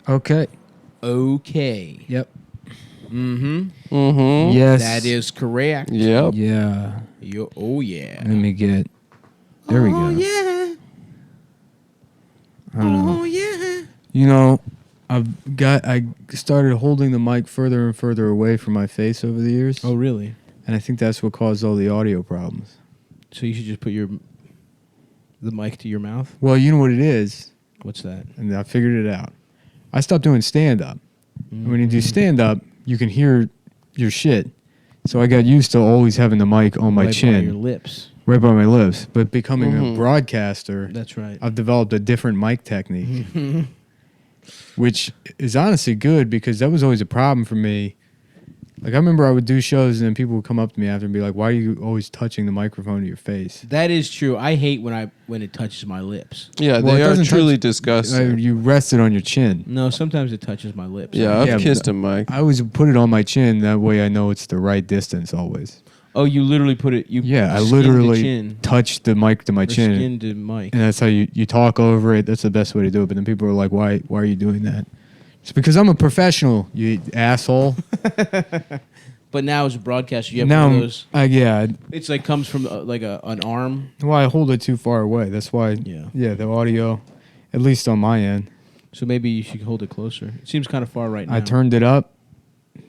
Okay. Okay. Yep. Mm-hmm. Mm-hmm. Yes. That is correct. Yep. Yeah. Oh, yeah. Let me get. There we go. Oh, yeah. I don't know. Oh, yeah. You know, I started holding the mic further and further away from my face over the years. Oh, really? And I think that's what caused all the audio problems. So you should just put the mic to your mouth? Well, you know what it is, What's that? and I figured it out. I stopped doing stand-up. And when you do stand-up, you can hear your shit. So I got used to always having the mic on my Right chin. by your lips. Right by my lips. But becoming a broadcaster, That's right. I've developed a different mic technique, which is honestly good because that was always a problem for me. Like, I remember I would do shows and then people would come up to me after and be like, why are you always touching the microphone to your face? That is true. I hate when it touches my lips. Yeah, Well, they it are doesn't truly touch- disgusting. You rest it on your chin. No, sometimes it touches my lips. Yeah, I've Yeah, kissed a mic. I always put it on my chin. That way I know it's the right distance always. Oh, you literally put it. I skin to literally chin, touch the mic to my or chin. Skin to mic. And that's how you talk over it. That's the best way to do it. But then people are like, why are you doing that? It's because I'm a professional, you asshole. But now as a broadcaster, you have Now, one of those. yeah. It's like comes from like an arm. Well, I hold it too far away. That's why, Yeah. the audio, at least on my end. So maybe you should hold it closer. It seems kind of far right now. I turned it up,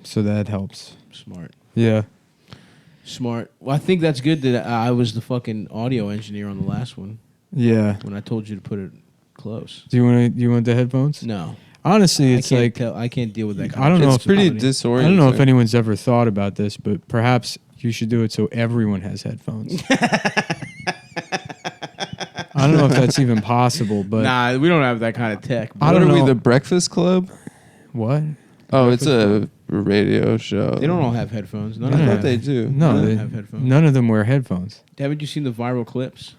so that helps. Smart. Yeah. Smart. Well, I think that's good that I was the fucking audio engineer on the last one Yeah. when I told you to put it close. Do you want the headphones? No. Honestly, it's like I can't deal with that kind I don't of know It's pretty disorienting. disorienting. I don't know if anyone's ever thought about this, but perhaps you should do it so everyone has headphones. I don't know if that's even possible, but Nah, we don't have that kind of tech. I What don't are we, know. The Breakfast Club? what? Oh, it's a radio show. They don't all have headphones. None I of them thought they do. No, None of they, them have headphones. none of them wear headphones. Haven't you seen the viral clips?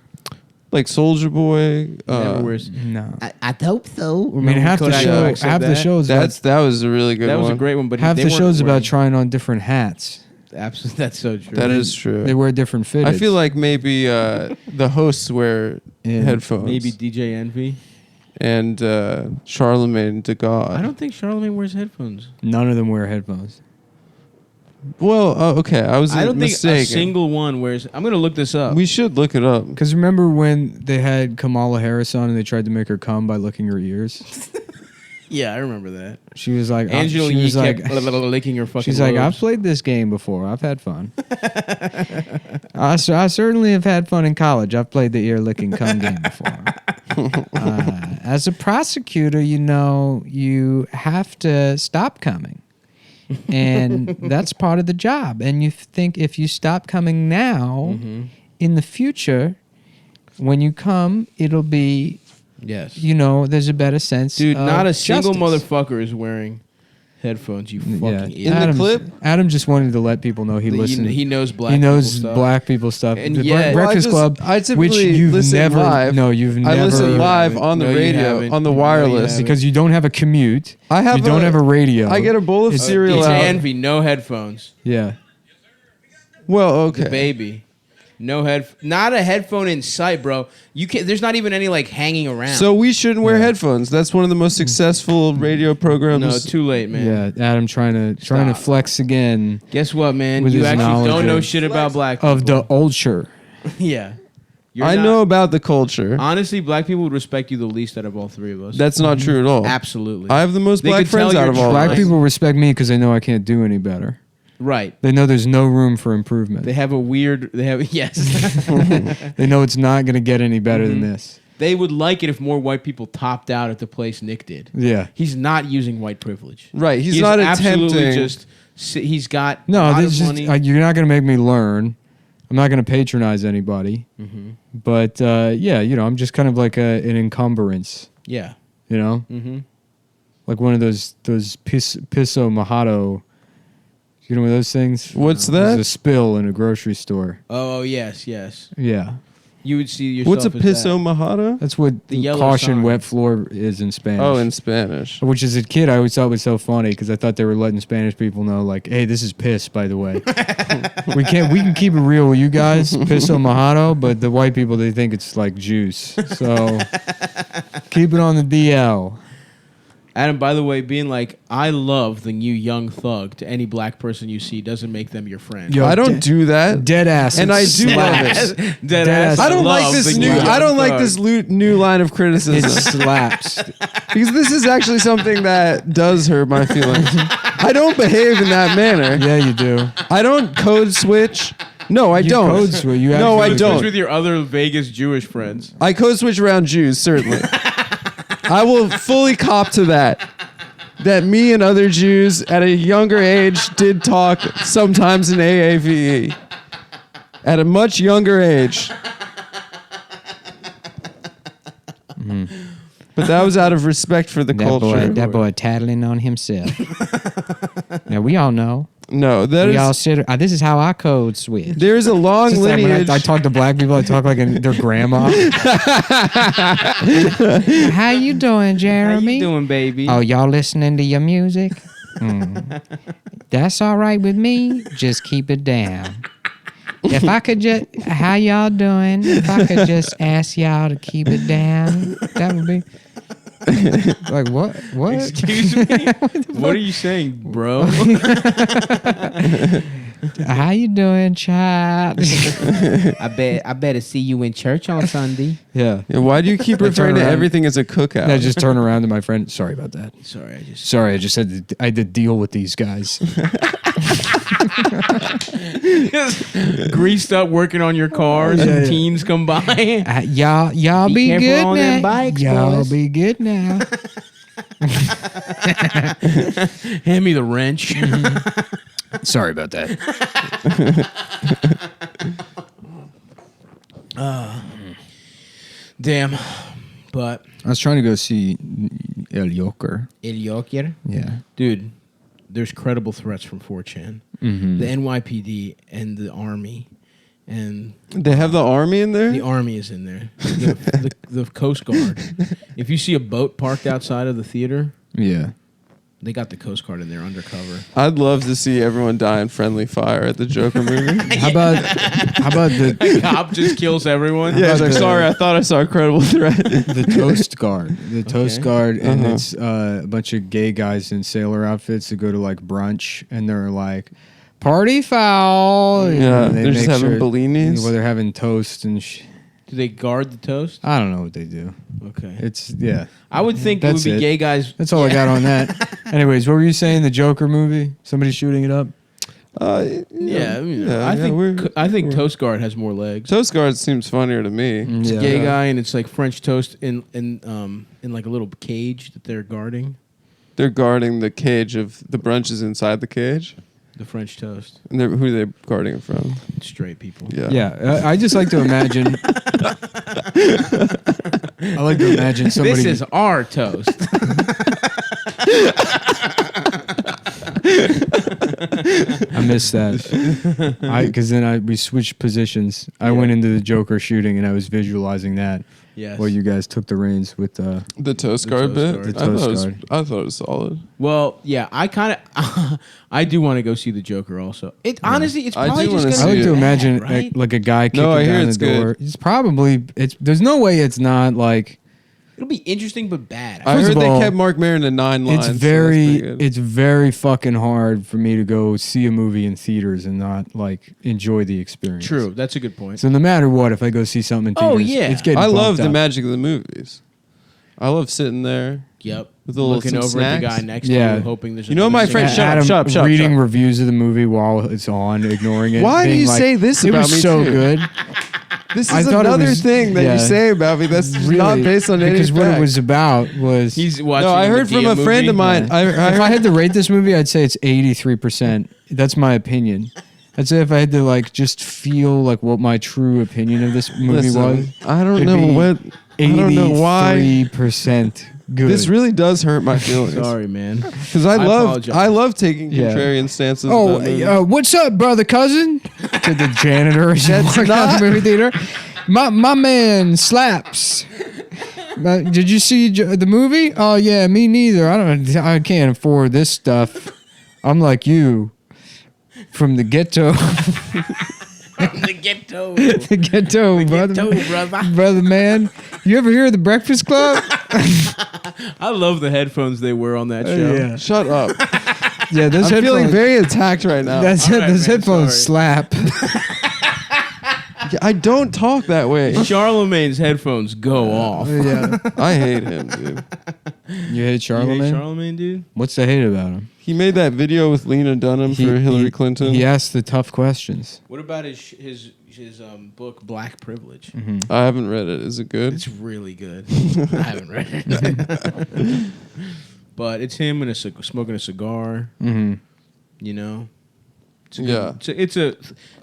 Like Soldier Boy. Never wears. No. I hope so. I mean, half the Kodak show, Black said half the that? shows, That was a really good That one. was a great one, but half they the weren't shows about wearing- trying on different hats. Absolutely, that's so true. That is true. They wear different fitteds. I feel like maybe the hosts wear Yeah. headphones. Maybe DJ Envy. And Charlemagne de God. I don't think Charlemagne wears headphones. none of them wear headphones. Well, okay, I was I don't mistaken. think a single one wears. I'm gonna look this up. We should look it up. Because remember when they had Kamala Harris on and they tried to make her come by licking her ears? Yeah, I remember that. She was like, Angela she Yee was like, kept licking her fucking. she's like, I've lobes. played this game before. I've had fun. I certainly have had fun in college. I've played the ear licking cum game before. As a prosecutor, you know, you have to stop coming. And that's part of the job. And you think if you stop coming now, in the future, when you come, it'll be, Yes. you know, there's a better sense. Dude, of not a single justice. motherfucker is wearing headphones. You fucking Yeah. idiot. In the clip? Adam just wanted to let people know he listened. He knows black. He knows people stuff. black people stuff. And The yet- Breakfast Club, I typically which you've listen never, live. no, you've I never, listen live on the No, you radio, haven't. on the No, you wireless. haven't. because you don't have a commute. I have you don't have a radio. I get a bowl of It's- cereal DJ out. Envy, no headphones. Yeah. Well, okay. The baby, no not a headphone in sight, bro. You can't. There's not even any like hanging around. So we shouldn't wear headphones. That's one of the most successful radio programs. no, too late, man. Yeah, Adam trying to flex again Guess what, man? With You his actually knowledge don't know of- shit about black people. of the ulture. Yeah. You're I not- know about the culture. Honestly, black people would respect you the least out of all three of us. That's not true at all. Absolutely. I have the most They black could tell friends out you're of all. Black of us. people respect me because they know I can't do any better. right. They know there's no room for improvement. They have a weird. They have yes. They know it's not going to get any better than this. They would like it if more white people topped out at the place Nick did. Yeah. He's not using white privilege. Right. He's He is not absolutely attempting. just. He's got a No, lot this of is money. just, you're not going to make me learn. I'm not going to patronize anybody. Mm-hmm. But yeah, you know, I'm just kind of like an encumbrance. Yeah. You know, Mm-hmm. like one of those pisso mojado. You know those things? What's There's that? a spill in a grocery store. Oh yes, yes. Yeah, You would see yourself. What's a as pisso that. mojada? that's what The yellow caution sign. wet floor is in Spanish. Oh, in Spanish. Which as a kid I always thought was so funny because I thought they were letting Spanish people know, like, hey, this is piss, by the way. we can keep it real with you guys, pisso mojado, but the white people, they think it's like juice. So keep it on the DL. Adam, by the way, being like, I love the new Young Thug to any black person you see doesn't make them your friend. Yo, I don't do that. Dead ass. And I do love slaps. it. Deadass. I don't like love this the new. Young I don't like Thug. this new line of It criticism slaps. because this is actually something that does hurt my feelings. I don't behave in that manner. Yeah, you do. I don't code switch. No, I You don't. code switch. You No, I actually- don't. Who's with your other Vegas Jewish friends? I code switch around Jews, certainly. I will fully cop to that. That me and other Jews at a younger age did talk sometimes in AAVE. At a much younger age. But that was out of respect for the culture. That boy tattling on himself. Now we all know. No, that We all is. sit. This is how I code switch. There's a long Just like when lineage. I talk to black people, I talk like their grandma. How you doing, Jeremy? baby? Oh, y'all listening to your music? That's all right with me. Just keep it down. If I could just, how y'all doing? If I could just ask y'all to keep it down, that would be like what? What? Excuse me? What are you saying, bro? How you doing, child? I better see you in church on Sunday. Yeah. Yeah, why do you keep referring to around. everything as a cookout? I just turn around to my friend. Sorry about that. Sorry, I just Sorry, I just had to, I had to deal with these guys. greased up working on your cars and teens come by. Y'all Be be, careful good on now. them bikes, y'all boys. be good now. Hand me the wrench. Sorry about that. Damn. But I was trying to go see El Joker. El Joker. Yeah. Dude, there's credible threats from 4chan. Mm-hmm. The NYPD and the Army. And They have the army in there? the Army is in there. The Coast Guard. If you see a boat parked outside of the theater, Yeah. they got the Coast Guard in there undercover. I'd love to see everyone die in friendly fire at the Joker movie. How about the Cop just kills everyone. Yeah, he's like, the- sorry, I thought I saw a credible threat. the Toast Guard? The Toast Okay. Guard, and Uh-huh. it's a bunch of gay guys in sailor outfits that go to like brunch, and they're like, "Party foul!" Yeah, And they they're just make having bellinis. Well, they're having toast and. Do they guard the toast? I don't know what they do. Okay. It's yeah. I would think it would That's be it. gay guys. That's all I got on that. Anyways, what were you saying? The Joker movie? Somebody shooting it up? Yeah, I think Toast Guard has more legs. Toast Guard seems funnier to me. It's Yeah. a gay guy, and it's like French toast in like a little cage that they're guarding. They're guarding the cage of the brunches inside the cage. The French toast, And who are they guarding it from? straight people. Yeah. Yeah, I just like to imagine. I like to imagine somebody. This is our toast. I missed that. Because then we switched positions. I went into the Joker shooting and I was visualizing that. Yes. While you guys took the reins with The Toast The Guard Toast bit? Guard. The I thought Toast Guard. I thought it was solid. Well, yeah, I kind of, I do want to go see the Joker also. It honestly, it's I probably do just wanna gonna I see like be to it. imagine bad, right? like a guy kicking I hear down the it's door. good. There's no way it's not like. It'll be interesting but bad. I First heard of they all, kept Mark Maron to 9 lines. so that's pretty good. It's very fucking hard for me to go see a movie in theaters and not like enjoy the experience. True, that's a good point. So no matter what, if I go see something in Oh, theaters, yeah. it's getting I love bumped the up. magic of the movies. I love sitting there. Yep. With a little Looking some over at the snacks. guy next Yeah. to you, hoping there's. You know, my friend- shut up, shut up, reading shut up. reviews of the movie while it's on, ignoring it. Why do being you like, say this it about was me so too?" good. This I is thought it another was- thing that yeah. you say about me that's Really, not based on any because what it fact. was about was. He's watching. No, I the heard from Dia a friend movie. of mine. Yeah. I If I heard, had to rate this movie, I'd say it's 83%. That's my opinion. I'd say if I had to like just feel like what my true opinion of this movie listen, was, I don't it'd know be what. I don't know why. 83% good. This really does hurt my feelings. Sorry, man. Because I apologize. I love taking Yeah. contrarian stances. Oh, about movies. what's up, brother cousin? To the janitor as you That's walk out not- the movie theater. My man slaps. Did you see the movie? Oh yeah, me neither. I can't afford this stuff. I'm like you, from the ghetto. the ghetto. The ghetto, brother. Ghetto, brother. Brother, man. You ever hear of the Breakfast Club? I love the headphones they wear on that show. Yeah. Shut up. Yeah, those I'm feeling headphones. very attacked right now. That's All it. right, Those man, headphones sorry. slap. I don't talk that way. Charlemagne's headphones go off. Yeah. I hate him, dude. You hate You Charlemagne? hate Charlemagne, dude? What's the hate about him? He made that video with Lena Dunham for Hillary Clinton. He asked the tough questions. What about his book Black Privilege? I haven't read it. Is it good? It's really good. I haven't read it, but it's him and smoking a cigar. Mm-hmm. You know, Yeah. It's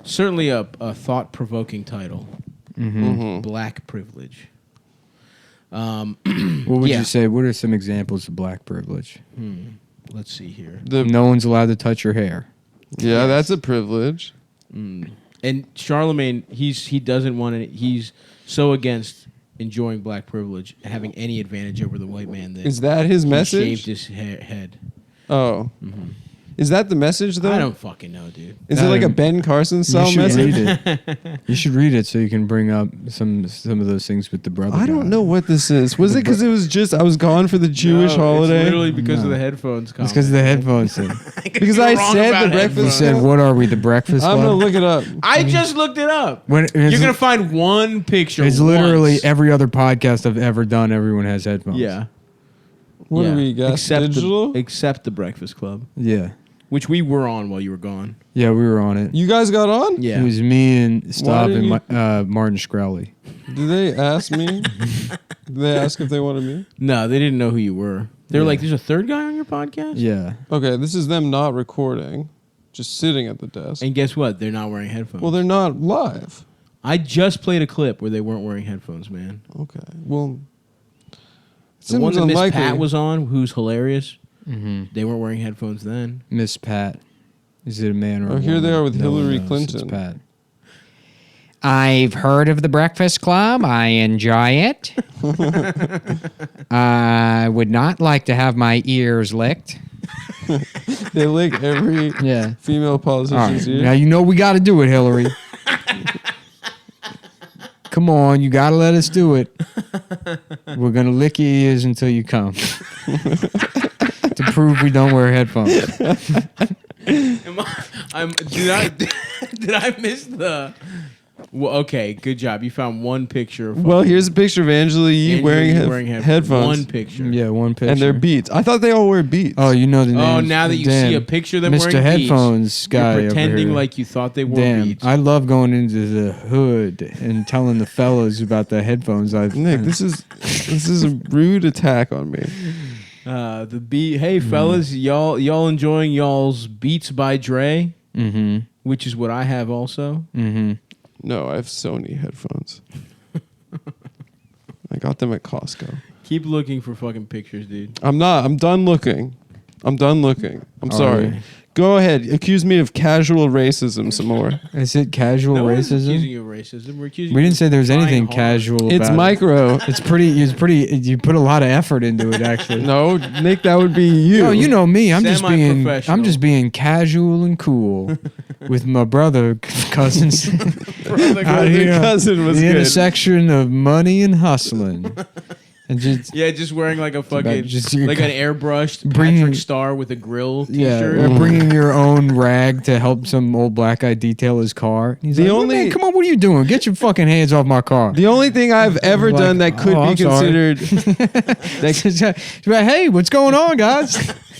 certainly a thought-provoking title. Mm-hmm. Black Privilege. What would Yeah. you say? What are some examples of black privilege? Let's see here. No one's allowed to touch your hair. Yeah, that's a privilege. And Charlemagne, he doesn't want it. He's so against enjoying black privilege and having any advantage over the white man that Is that his he message? shaved his head. Oh. Is that the message, though? I don't fucking know, dude. Is it like a Ben Carson You style should message? read it. You should read it so you can bring up some of those things with the brother. I don't guy. know what this is. Was it because it was just I was gone for the Jewish No, holiday? It's literally because of No. the headphones. It's because of the headphones thing. Because I said the breakfast. You Let's said, go. "What are we? The Breakfast I'm Club?" gonna look it up. I just looked it up. When You're gonna find one picture. It's literally once. every other podcast I've ever done. Everyone has headphones. Yeah. What Yeah. do we got? Digital? Except the Breakfast Club, Yeah. which we were on while you were gone. Yeah, we were on it. You guys got on? Yeah. It was me and Staub didn't and Martin Shkreli. Did they ask me? Did they ask if they wanted me? No, they didn't know who you were. They were Yeah. like, "There's a third guy on your podcast." Yeah. Okay, this is them not recording, just sitting at the desk. And guess what? They're not wearing headphones. Well, they're not live. I just played a clip where they weren't wearing headphones, man. Okay. Well, The one seems that Miss unlikely. Pat was on, who's hilarious. Mm-hmm. They weren't wearing headphones then. Miss Pat. Is it a man or a Oh, here they woman? are with No one Hillary knows. Clinton. It's Pat. I've heard of the Breakfast Club. I enjoy it. I would not like to have my ears licked. They lick every Yeah. female All politician's right. ear. Now you know we got to do it, Hillary. Come on, you got to let us do it. We're going to lick your ears until you come. To prove we don't wear headphones. Did I miss the? Well, okay, good job. You found one picture. Of Well, here's a picture of Angela Yee Andrew wearing, Yee wearing headphones. One picture. Yeah, one picture. And they're Beats. I thought they all wear Beats. Oh, you know the name. Oh, now that you see a picture of them Mr. wearing Headphones Beats, guy you're over pretending here. like you thought they wore Damn, Beats. I love going into the hood and telling the fellas about the headphones I've. Nick, this is a rude attack on me. The beat. Hey, fellas, y'all enjoying y'all's Beats by Dre, Mm-hmm. which is what I have also. Mm-hmm. No, I have Sony headphones. I got them at Costco. Keep looking for fucking pictures, dude. I'm not. I'm done looking. I'm All sorry. right. Go ahead. Accuse me of casual racism some more. Is it casual No one's accusing racism? you of racism. We're accusing We you didn't of say there was trying anything hard. casual It's about micro. it. It's pretty. You put a lot of effort into it, actually. No, Nick, that would be you. No, you know me. I'm just Semi-professional. being casual and cool with my brother cousins out here. cousin was the good. intersection of money and hustling, and just Yeah, just wearing like a fucking just your like an airbrushed bringing- Patrick Star with a grill yeah, T-shirt. or bringing your own rag to help some old black guy detail his car. He's The like, only- man, come on, what are you doing? Get your fucking hands off my car. The only thing I've ever Like, done that could oh, be I'm sorry. considered She's like, hey, what's going on, guys?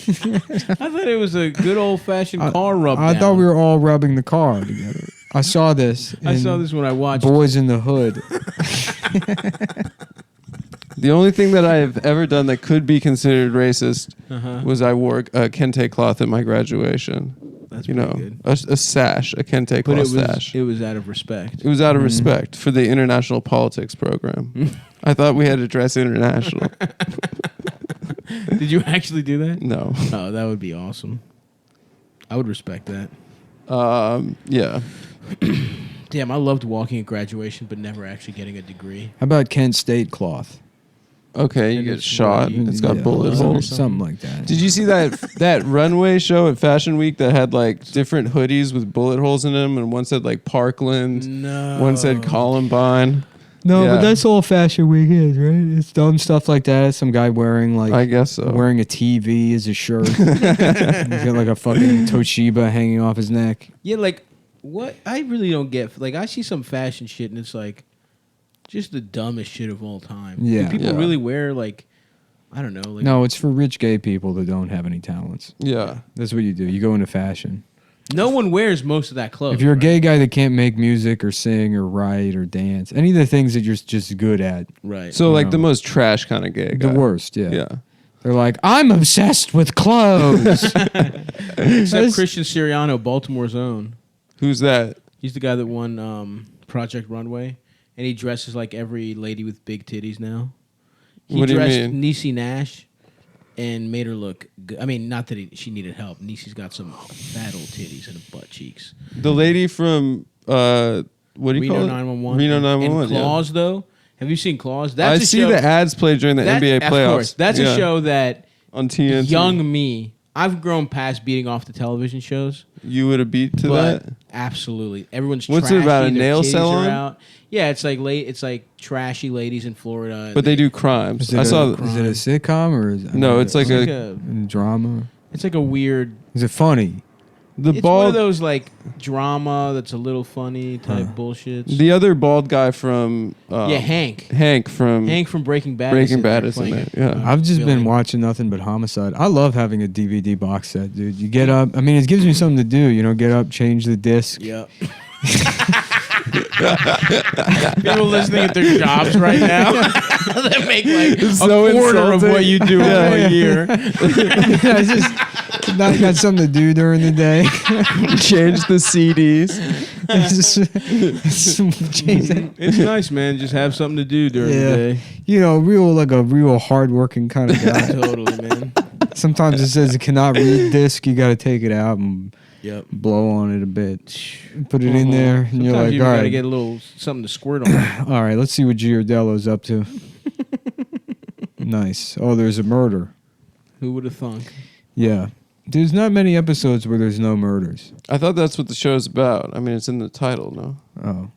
I thought it was a good old fashioned car rub. I thought we were all rubbing the car together. I saw this. I in saw this when I watched. Boys in the Hood. the only thing that I've ever done that could be considered racist Uh-huh. was I wore a kente cloth at my graduation. That's You pretty know, good. a sash, a kente But cloth sash. it was out of respect. It was out of respect for the international politics program. I thought we had to dress international. Did you actually do that? No. Oh, that would be awesome. I would respect that. Yeah. Damn, I loved walking at graduation, but never actually getting a degree. How about Kent State cloth? Okay, you And get it's shot. bloody. It's got Yeah, bullet or holes. something like that. Did you see that runway show at Fashion Week that had like different hoodies with bullet holes in them, and one said like Parkland, No. one said Columbine. No, Yeah. but that's all Fashion Week is, right? It's dumb stuff like that. Some guy wearing like I guess so. wearing a TV as a shirt. He's got like a fucking Toshiba hanging off his neck. Yeah, like what? I really don't get. Like I see some fashion shit and it's like just the dumbest shit of all time. Yeah. Do people Yeah. really wear like I don't know. Like No, it's for rich gay people that don't have any talents. Yeah. That's what you do. You go into fashion. no one wears most of that clothes. If you're a right? gay guy that can't make music or sing or write or dance, any of the things that you're just good at, right? So like No. the most trash kind of gay guy. the worst, yeah. Yeah. They're like, I'm obsessed with clothes. Except Christian Siriano, Baltimore's own. Who's that? He's the guy that won Project Runway, and he dresses like every lady with big titties now. He What do you dressed mean? Niecy Nash and made her look good. I mean, not that she needed help. Niecy's got some fat old titties and butt cheeks. The lady from what do you Reno call it? 911. Reno And 911. Yeah. Claws, though. Have you seen Claws? I That's a see show, the ads played during the NBA Of playoffs. course. That's Yeah. a show that on TNT. young me, I've grown past beating off the television shows. You would have beat to But that. absolutely, everyone's. What's it trashy, about, a their nail titties salon? are out. Yeah, it's like it's like trashy ladies in Florida. But they do crimes. Is it I saw. is it a sitcom or is it No, it's like a drama? It's like a weird. Is it funny? the It's one of bald. those like drama that's a little funny type bullshit. The other bald guy from Yeah, Hank. Hank from Breaking Bad. Breaking in Bad there is in playing there, it. yeah. I've just Billy. been watching nothing but Homicide. I love having a DVD box set, dude. You get up. I mean, it gives me something to do. You know, get up, change the disc. Yep. People listening at their jobs right now that make like So a quarter of insulting. what you do Yeah. a year. I just not got something to do during the day. change the CDs. Change that. It's nice, man. Just have something to do during Yeah. the day. You know, a real hardworking kind of guy. Totally, man. Sometimes it says it cannot read disc. You got to take it out and Yep. blow on it a bit. Put it in there, and Sometimes you're like, you all gotta right, get a little something to squirt on. all right, let's see what Giardello's up to. Nice. Oh, there's a murder. Who would have thunk? Yeah. There's not many episodes where there's no murders. I thought that's what the show's about. I mean, it's in the title, no? Oh.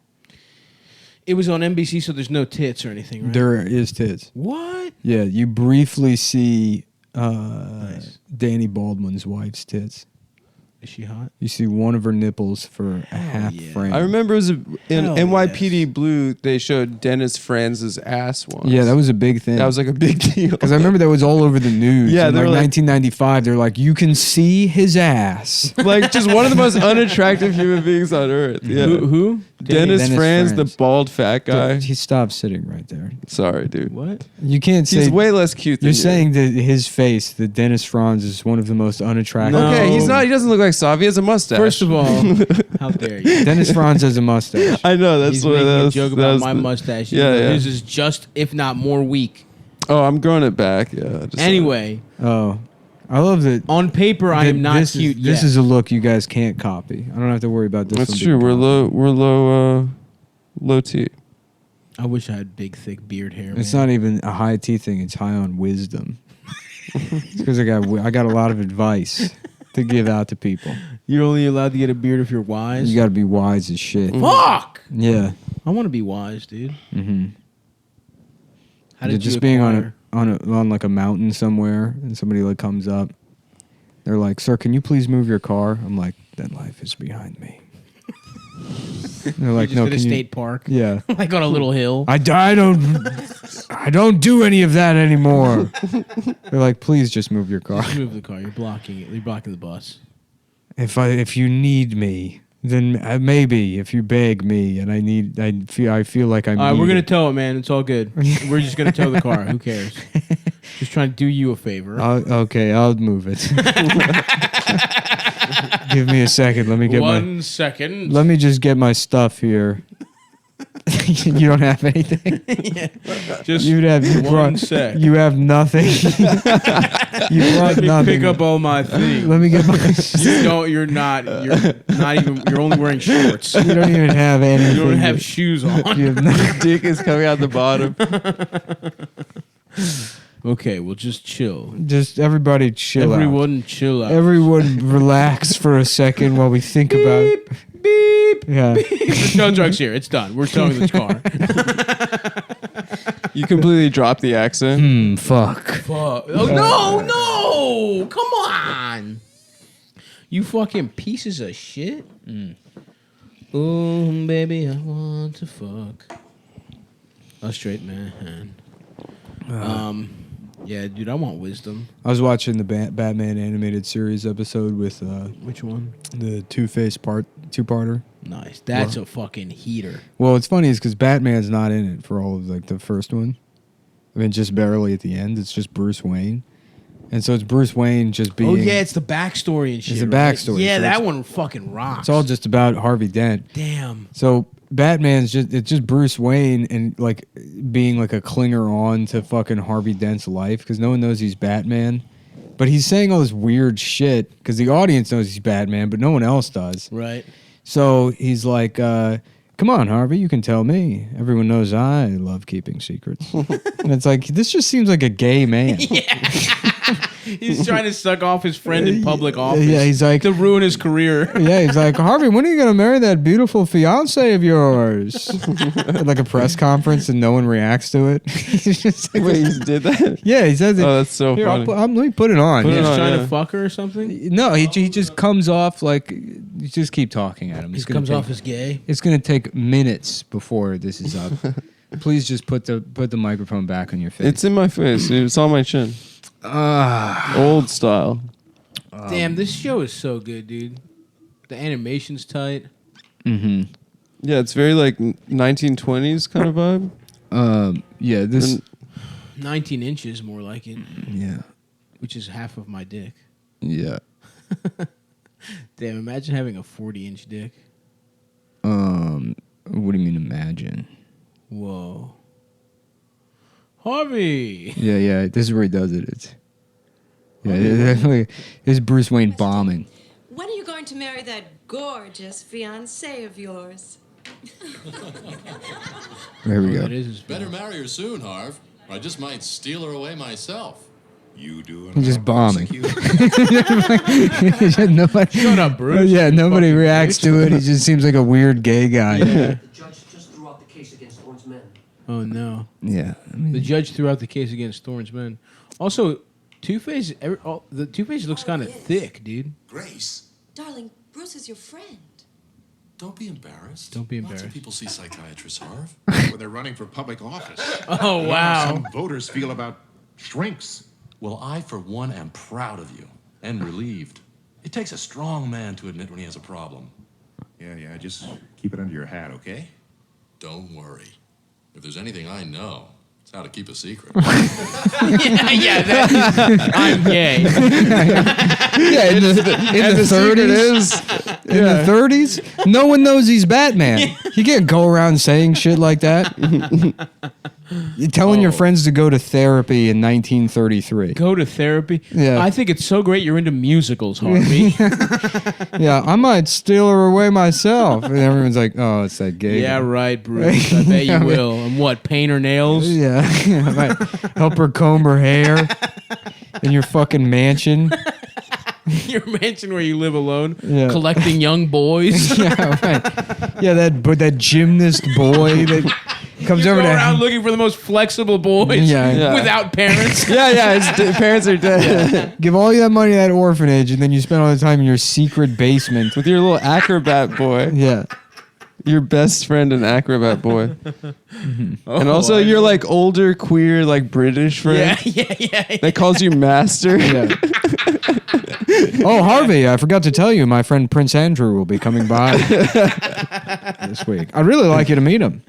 It was on NBC, so there's no tits or anything, right? There is tits. What? Yeah, you briefly see Nice. Danny Baldwin's wife's tits. Is she hot? You see one of her nipples for a half yeah. frame. I remember it was in Hell NYPD yes. Blue, they showed Dennis Franz's ass once. Yeah, that was a big thing. that was like a big deal. Because I remember that was all over the news. Yeah, in they like were like- 1995. They're like, you can see his ass. like just one of the most unattractive human beings on earth. Yeah. Who? Dennis Dennis Franz, the Franz. bald fat guy. He stopped sitting right there. Sorry, dude. What? You can't say. He's way less cute than You're you. saying that his face, that Dennis Franz, is one of the most unattractive. No. Okay, he's not. He doesn't look like Sav. He has a mustache. First of all, how dare you? Dennis Franz has a mustache. I know that's He's what making that a was, joke that about was my the- mustache. Yeah, yeah. His is just, if not more, weak. Oh, I'm growing it back. Yeah. just- Anyway, Oh, I love that. on paper, I am not this cute Is, this yet. is a look you guys can't copy. I don't have to worry about this. that's one true. being We're copied. low T. I wish I had big, thick beard hair. It's man. not even a high T thing. It's high on wisdom. It's because I got a lot of advice to give out to people. You're only allowed to get a beard if you're wise. You got to be wise as shit. Fuck! Yeah. I want to be wise, dude. Mm-hmm. How did Just you being acquire? on like a mountain somewhere, and somebody like comes up. They're like, "Sir, can you please move your car?" I'm like, "Then life is behind me." And they're like, Just "No, at a can you?" state park, Yeah. like on a little hill. I don't do any of that anymore. They're like, please just move your car. Just move the car. You're blocking it. You're blocking the bus. If you need me, then maybe if you beg me and I feel like I'm. All right, we're gonna tow it, man. It's all good. We're just gonna tow the car. Who cares? Just trying to do you a favor. Okay, I'll move it. Give me a second. Let me get One second. Let me just get my stuff here. You don't have anything. Just You one sec. You have nothing. You brought Let me nothing. pick up all my things. Let me get my. You don't. You're not even. You're only wearing shorts. You don't even have anything. You don't have shoes on. You have nothing. Dick is coming out the bottom. Okay, we'll just chill. Just everybody chill out. Everyone chill out. Everyone relax for a second while we think about it. Beep. Yeah. There's no drugs here. It's done. We're towing this car. You completely dropped the accent. Fuck. Fuck. Oh, no. Come on. You fucking pieces of shit. Oh, baby, I want to fuck a straight man. Yeah, dude, I want wisdom. I was watching the Batman animated series episode with Which one? the Two-Face two-parter. Nice. That's a fucking heater. Well, what's funny is because Batman's not in it for all of like the first one. I mean, just barely at the end. It's just Bruce Wayne, and so it's Bruce Wayne just being. Oh yeah, it's the backstory and shit. It's the right? backstory, Yeah, so that it's- one fucking rocks. It's all just about Harvey Dent. damn. So Batman's it's just Bruce Wayne and like being like a clinger on to fucking Harvey Dent's life because no one knows he's Batman, but he's saying all this weird shit because the audience knows he's Batman, but no one else does. Right. So he's like, "Come on, Harvey, you can tell me. Everyone knows I love keeping secrets." And it's like this just seems like a gay man. He's trying to suck off his friend in public office. Yeah, he's like, to ruin his career. yeah, he's like, Harvey, when are you gonna marry that beautiful fiance of yours? At like a press conference, and no one reacts to it. He's just like, Wait, he did that? yeah, he says it. Oh, that's so Here, funny. let me put it on. Put it He's on, trying yeah. to fuck her or something. No, he just comes off like you just keep talking at him. He comes off as gay. It's gonna take minutes before this is up. Please just put the microphone back on your face. It's in my face. Dude. It's on my chin. Old style. Damn, this show is so good, dude. The animation's tight. Mm-hmm. Yeah, it's very like 1920s kind of vibe. Yeah, this. 19 inches, more like it, Yeah. which is half of my dick. Yeah. Damn, imagine having a 40-inch dick. What do you mean? Imagine. Whoa. Harvey! Yeah. This is where he does it. It's. Yeah, this is Bruce Wayne bombing. When are you going to marry that gorgeous fiancée of yours? There we Oh, go. that is his Better marry her soon, Harv, or I just might steal her away myself. You do. He's just bombing. Prosecute. Nobody. Shut up, Bruce. Yeah, You nobody fucking reacts bitch. to it. He just seems like a weird gay guy. The judge just threw out the case against Thorne's men. Oh, no. Yeah. I mean, The judge threw out the case against Thorne's men. Also, Two-Face, the Two-Face looks kind of thick, dude. Grace, Darling, Bruce is your friend. Don't be embarrassed. Don't be Lots embarrassed. of people see psychiatrists, Harv. when they're running for public office. Oh, How wow. some voters feel about shrinks. Well, I, for one, am proud of you and relieved. It takes a strong man to admit when he has a problem. Yeah, just keep it under your hat, okay? Don't worry. If there's anything I know, it's how to keep a secret. I'm gay. yeah, in the 30s. In the 30s, no one knows he's Batman. You can't go around saying shit like that. You're telling your friends to go to therapy in 1933. Go to therapy. Yeah. I think it's so great you're into musicals, Harvey. Yeah, I might steal her away myself. And everyone's like, oh, it's that gay Yeah, guy. right, Bruce. I bet you will. And what, paint her nails? Yeah, I might help her comb her hair in your fucking mansion. Your mansion where you live alone, Yeah. collecting young boys. Yeah, right. Yeah, that gymnast boy that comes You over go to around looking for the most flexible boys Yeah. without parents. Yeah, his parents are dead. give all that money to that orphanage, and then you spend all the time in your secret basement. With your little acrobat boy. Yeah, Your best friend and acrobat boy. Oh, And also I- your like older queer like British friend yeah. that calls you master. yeah. Oh, Harvey, I forgot to tell you, my friend Prince Andrew will be coming by this week. I'd really like you to meet him.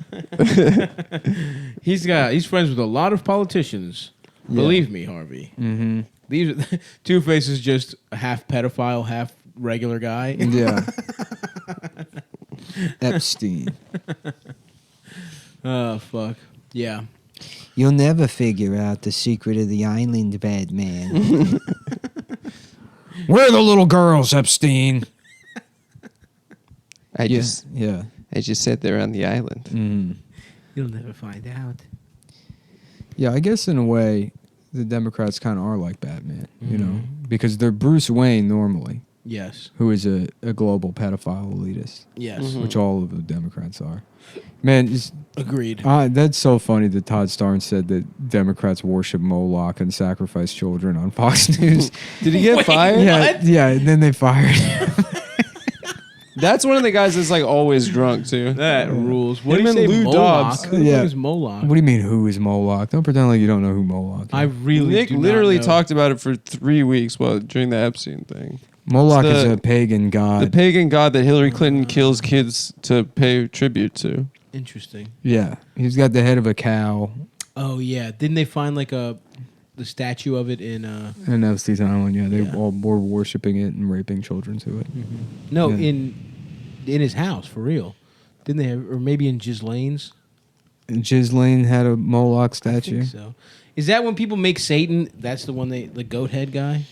He's friends with a lot of politicians. Believe me, Harvey. Mm-hmm. These Two-Face is just a half pedophile, half regular guy. Yeah. Epstein. Oh fuck. Yeah. You'll never figure out the secret of the island, Batman. Where are the little girls, Epstein? I just Yeah. sat there on the island. Mm. You'll never find out. Yeah, I guess in a way, the Democrats kind of are like Batman, you know, because they're Bruce Wayne normally, Yes. who is a global pedophile elitist, Yes. which all of the Democrats are. Man, Agreed. that's so funny that Todd Starnes said that Democrats worship Moloch and sacrifice children on Fox News. Did he get fired? Yeah, and then they fired him. That's one of the guys that's like always drunk too. That rules. What Him do you and say, Lou Moloch? Dobbs. Who the Yeah. fuck is Moloch? What do you mean, who is Moloch? Don't pretend like you don't know who Moloch is. I really Nick do not literally know. talked about it for 3 weeks during the Epstein thing. Moloch It's is the- a pagan god. The pagan god that Hillary Clinton kills kids to pay tribute to. Interesting. Yeah, he's got the head of a cow Oh yeah. Didn't they find like the statue of it in and Epstein's Island. Yeah, they Yeah. all were worshiping it and raping children to it. no Yeah. in his house for real? Didn't they have, or maybe in Ghislaine's? And Ghislaine had a Moloch I statue. think so. Is that when people make Satan? That's the one the goat head guy.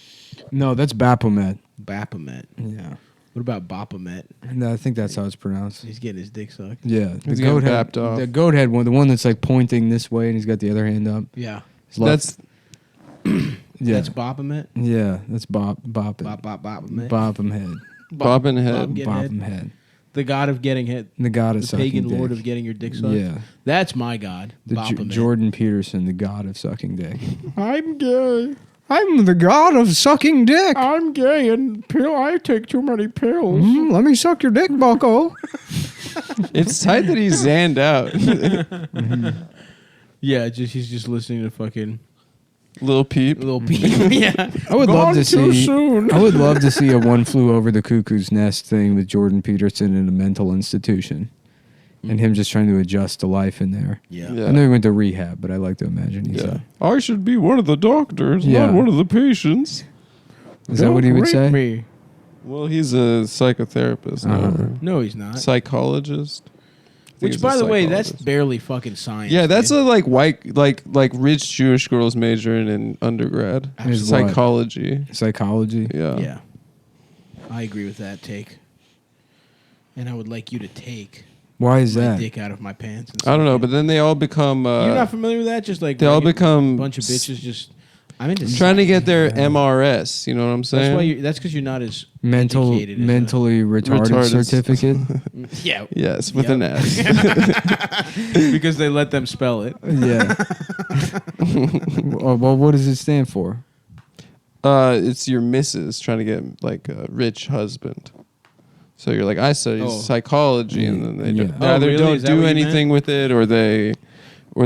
No, that's Baphomet. Baphomet. Yeah, What about Baphomet? no, I think that's how it's pronounced. He's getting his dick sucked. Yeah, the He's goat getting head. bapped off. The goat head one, the one that's like pointing this way, and he's got the other hand up. Yeah. His left- That's yeah, That's Baphomet. yeah, that's Baphomet. Baphomet. Baphomet. bobbin Bob head. get Baphomet head. The god of getting hit. The god of The sucking pagan dick. lord of getting your dick sucked. Yeah. That's my god. The Baphomet. Jordan Peterson, the god of sucking dick. I'm gay. I'm the god of sucking dick. I'm gay and I take too many pills. Let me suck your dick, Bucko. It's tight that he's zanned out. Yeah, he's just listening to fucking Lil Peep. Little Peep. Yeah. I would love to too see. soon. I would love to see a One Flew Over the Cuckoo's Nest thing with Jordan Peterson in a mental institution, and him just trying to adjust to life in there. Yeah. Yeah. I know he went to rehab, but I like to imagine he's. Yeah. I should be one of the doctors, Yeah. not one of the patients. Is that what he would say? Me. Well, he's a psychotherapist, Uh-huh. No, he's not. psychologist. I think Which, he's by a the way, that's psychologist. barely fucking science. Yeah, that's dude. a like white, like rich Jewish girls majoring in undergrad. Is what? Psychology. Psychology. Yeah. Yeah. I agree with that take. And I would like you to take Why is my that? dick out of my pants. And I don't know, suck but it. then they all become. You're not familiar with that? Just like they all regular- become bunch of bitches. Just I'm into trying to science. get their MRS. You know what I'm saying? That's why. That's because you're not as Mentally educated as retarded Retarded. certificate. yeah. Yes, with Yep. an S. Because they let them spell it. Yeah. Well, what does it stand for? It's your missus trying to get like a rich husband. So you're like, I study Oh. psychology, and then they Yeah. don't, Oh, either really? don't Is that do what you anything with it, or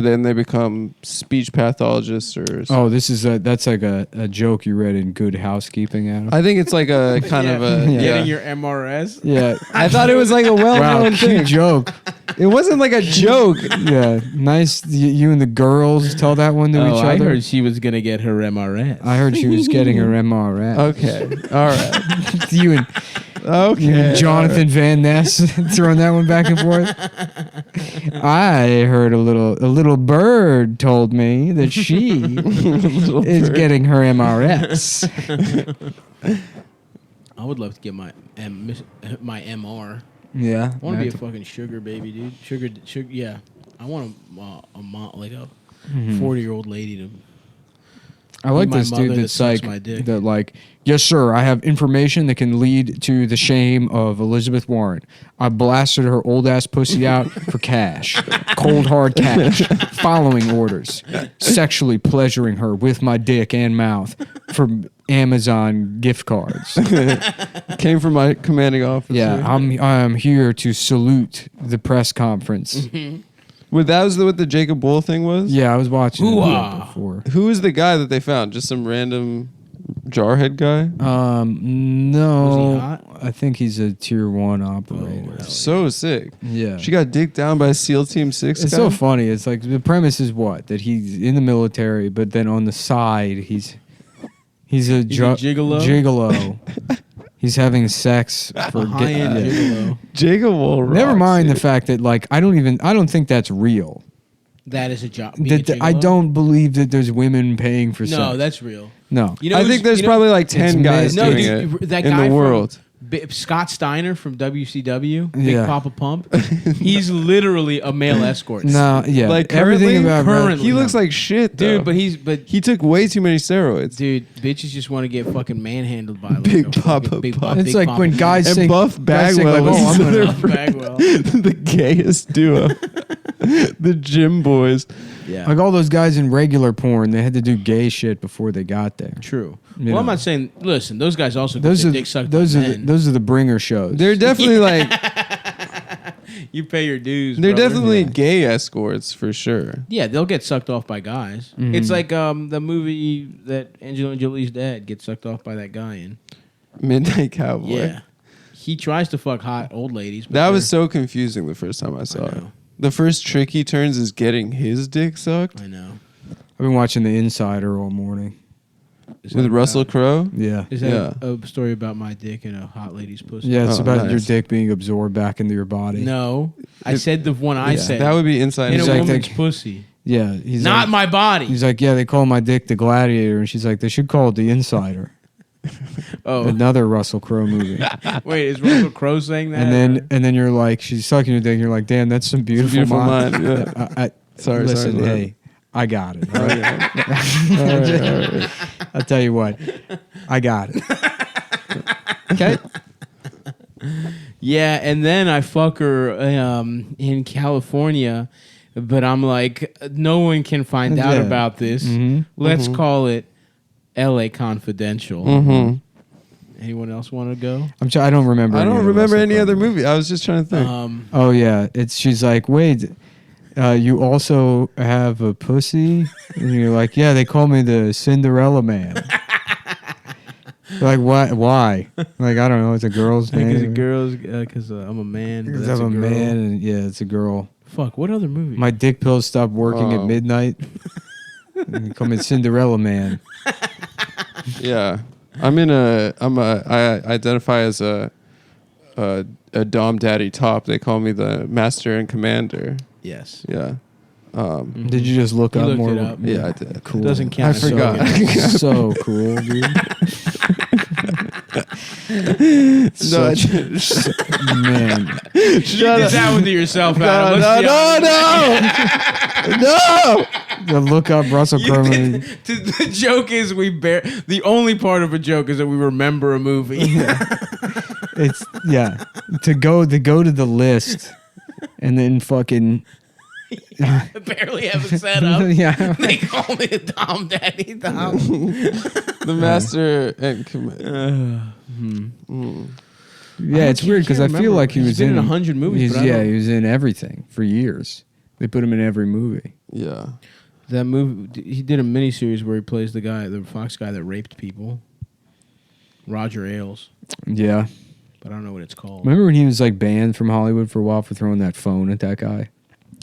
then they become speech pathologists, or. Oh, this is that's like a joke you read in Good Housekeeping, Adam. I think it's like a kind of a Yeah. Getting your MRS. yeah. I thought it was like a Wow, well-known cute thing. joke. It wasn't like a joke. Yeah, nice. You and the girls tell that one to Oh, each I other. heard she was gonna get her MRS. I heard she was getting her MRS. Okay, all right, you and okay. Jonathan Van Ness throwing that one back and forth. I heard a little bird told me that she is getting her MRS. I would love to get my MR. Yeah, I want to be a fucking sugar baby, dude. Sugar. Yeah, I want a mom, like a 40-year-old lady to. I like my this mother dude that that's sucks like my dick. that. Like, yes, sir. I have information that can lead to the shame of Elizabeth Warren. I blasted her old ass pussy out for cash, cold hard cash. Following orders, sexually pleasuring her with my dick and mouth for Amazon gift cards. Came from my commanding officer. Yeah, I'm here to salute the press conference. Well, that was what the Jacob Bull thing was. Yeah, I was watching it Hoo-ah. before. Who was the guy that they found? Just some random jarhead guy. No, Was he hot? I think he's a tier 1 operator. So sick. Yeah, She got dicked down by SEAL Team 6 it's guy. so funny. It's like the premise is what that he's in the military, but then on the side he's a gigolo? Gigolo. He's having sex for High-end gigolo. Jacob Bull. Never rocks, mind the dude. fact that like I don't think that's real. That is a job. being a That I gigolo? don't believe that there's women paying for sex. No, that's real. No. You know I who's- think there's you know- probably like 10 It's guys men. No, doing dude, it that in guy the from- world. Scott Steiner from WCW, Big Yeah. Papa Pump. He's literally a male escort. No, yeah, Like everything about currently- He looks like shit, though. Dude, but he took way too many steroids. dude, bitches just want to get fucking manhandled by like Big a fucking Papa Big Pump. It's Big like Papa when Pump. guys And sing, Buff guys sing Bagwell like, was oh, I'm their gonna, Bagwell. the gayest duo. The Gym Boys. Yeah, like all those guys in regular porn, they had to do gay shit before they got there. true. You Well, I'm know. not saying. Listen, those guys also get Those their are dick sucked those by are the, men. those are the bringer shows. They're definitely like You pay your dues. they're brother. definitely gay escorts for sure. Yeah, they'll get sucked off by guys. Mm-hmm. It's like the movie that Angelina Jolie's dad gets sucked off by that guy in. Midnight Cowboy. Yeah, he tries to fuck hot old ladies. But That was they're- so confusing the first time I saw it. know. The first trick he turns is getting his dick sucked I know. I've been watching The Insider all morning. Is with that Russell about- Crowe. Yeah, Is that Yeah. a story about my dick and a hot lady's pussy? yeah, it's Oh, about your nice. dick being absorbed back into your body. No, I said the one I Yeah. said. That would be inside. in a He's like, woman's they- pussy, Yeah, he's not like, my body. He's like, yeah, they call my dick the Gladiator, and she's like, they should call it the Insider. Oh, Another Russell Crowe movie. wait, is Russell Crowe saying that? and then you're like, she's sucking your dick, and you're like, damn, that's some beautiful, beautiful mind. mind, yeah. Sorry, listen, sorry, hey, I got it. All right? All right. I'll tell you what, I got it. Okay. Yeah, and then I fuck her in California, but I'm like, no one can find out Yeah. about this. Mhm. Let's call it L.A. Confidential. Mhm. Anyone else want to go? I don't remember. I any don't of the remember Russell any Crowe other movies. movie. I was just trying to think. Oh yeah, she's like, wait, you also have a pussy, and you're like, yeah, they call me the Cinderella Man. Like why? Like I don't know. It's a girl's name. Because girls, because I'm a man. but Because that's I'm a girl. man, and yeah, it's a girl. Fuck, what other movie? My dick pills stop working at Oh. midnight. And they call me Cinderella Man. Yeah, I identify as a dom daddy top. They call me the master and commander. yes. Yeah, Did you just look You up looked more? it up. yeah, I did. Cool. Doesn't count. I forgot. So cool, dude. No, I Such- didn't. Man. You did that one to yourself, Adam. No, Let's be no, honest. no, no. To look up Russell You Crowe. did- the joke is the only part of a joke is that we remember a movie. It's to go to the list and then fucking I barely have it set up. yeah. They call me Dom Daddy Dom. The master and commander. Yeah, it's weird because I feel remember. like he He's was been in in 100 movies, he's- but I yeah, don't- he was in everything for years. They put him in every movie. Yeah, That movie, he did a miniseries where he plays the Fox guy that raped people. Roger Ailes, Yeah. but I don't know what it's called. Remember when he was like banned from Hollywood for a while for throwing that phone at that guy?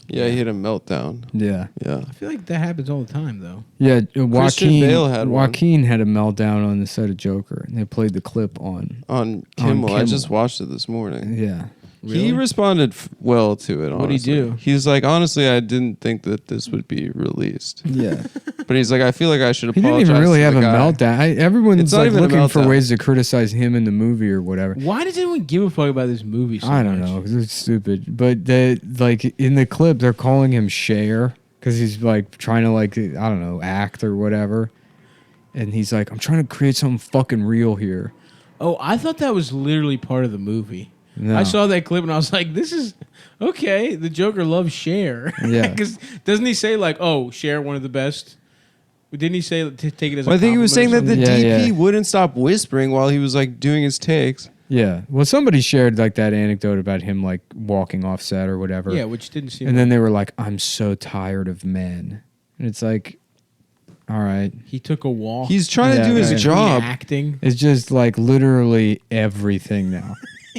yeah. He had a meltdown. Yeah. Yeah, I feel like that happens all the time, though. Yeah, Joaquin Bale had one. Joaquin had a meltdown on the set of Joker, and they played the clip on. on Kimmel. I Kimmel. just watched it this morning. Yeah, He responded well to it. What'd he honestly. do? He's like, honestly, I didn't think that this would be released. yeah. But he's like, I feel like I should He apologize. didn't even really to have the a guy. meltdown. Everyone's It's not like even a looking for meltdown. ways to criticize him in the movie or whatever. Why does anyone give a fuck about this movie so I don't much? know, 'cause it's stupid. But like in the clip, they're calling him Cher because he's like trying to like I don't know act or whatever, and he's like, I'm trying to create something fucking real here. Oh, I thought that was literally part of the movie. No. I saw that clip and I was like, this is okay. The Joker loves Cher. Yeah. Because doesn't he say, like, oh, Cher, one of the best? Didn't he say, take it as Well, a I think he was saying that compliment the or Yeah, DP yeah. wouldn't stop whispering while he was like doing his takes. Yeah. Well, somebody shared like that anecdote about him like walking off set or whatever. something? Yeah, which didn't seem And then they were like, I'm so tired of men. And it's like, all right. he took a walk. He's trying Yeah, to do his right. job. Acting. It's just like literally everything now.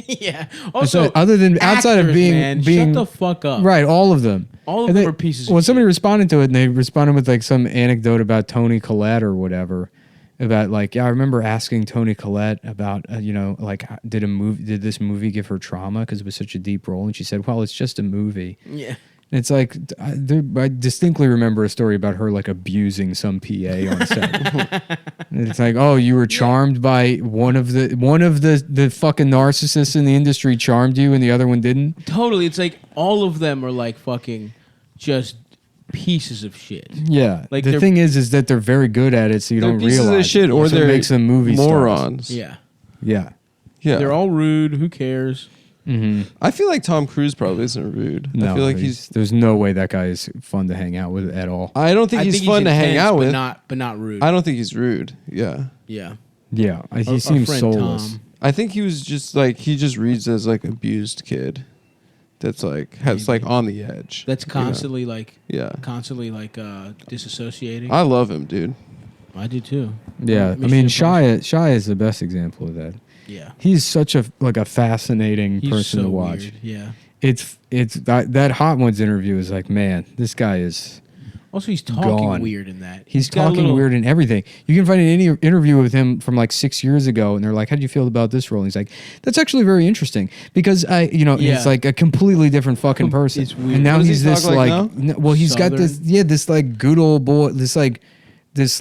Yeah. It's Also, like, other than outside of actors, being man, being shut the fuck up. right, all of them. All of And them they- are pieces of When shit. somebody responded to it, and they responded with like some anecdote about Toni Collette or whatever, about like, yeah, I remember asking Toni Collette about, like, did this movie give her trauma because it was such a deep role, and she said, well, it's just a movie. Yeah. It's like I distinctly remember a story about her like abusing some PA on set. And it's like, oh, you were charmed by one of the fucking narcissists in the industry charmed you, and the other one didn't. Totally. It's like all of them are like fucking just pieces of shit. Yeah, Like the thing is that they're very good at it, so you They're don't pieces realize of shit, it. or That's what they're makes them movie morons. Yeah. Yeah. Yeah, They're all rude. Who cares? I feel like Tom Cruise probably isn't rude. No, I feel like there's no way that guy is fun to hang out with at all. I don't think I he's think fun to hang intense, out with. but not rude. I don't think he's rude. Yeah. Yeah. Yeah, he Our seems friend soulless. Tom. I think he was just like he just reads as like abused kid. That's like has like on the edge. That's constantly like disassociating. I love him, dude. I do too. Yeah, I mean, Shia is the best example of that. Yeah. He's such a fascinating He's person so to watch. weird. Yeah. It's that Hot Ones interview is like, man, this guy is. Also, he's talking Gone. weird in that. He's got a talking little- weird in everything. You can find any interview with him from like 6 years ago, and they're like, "How do you feel about this role?" And he's like, "That's actually very interesting because Yeah. he's like a completely different fucking person." It's weird. And now What does he's he this talk like like, now? well, he's got this this like good old boy, this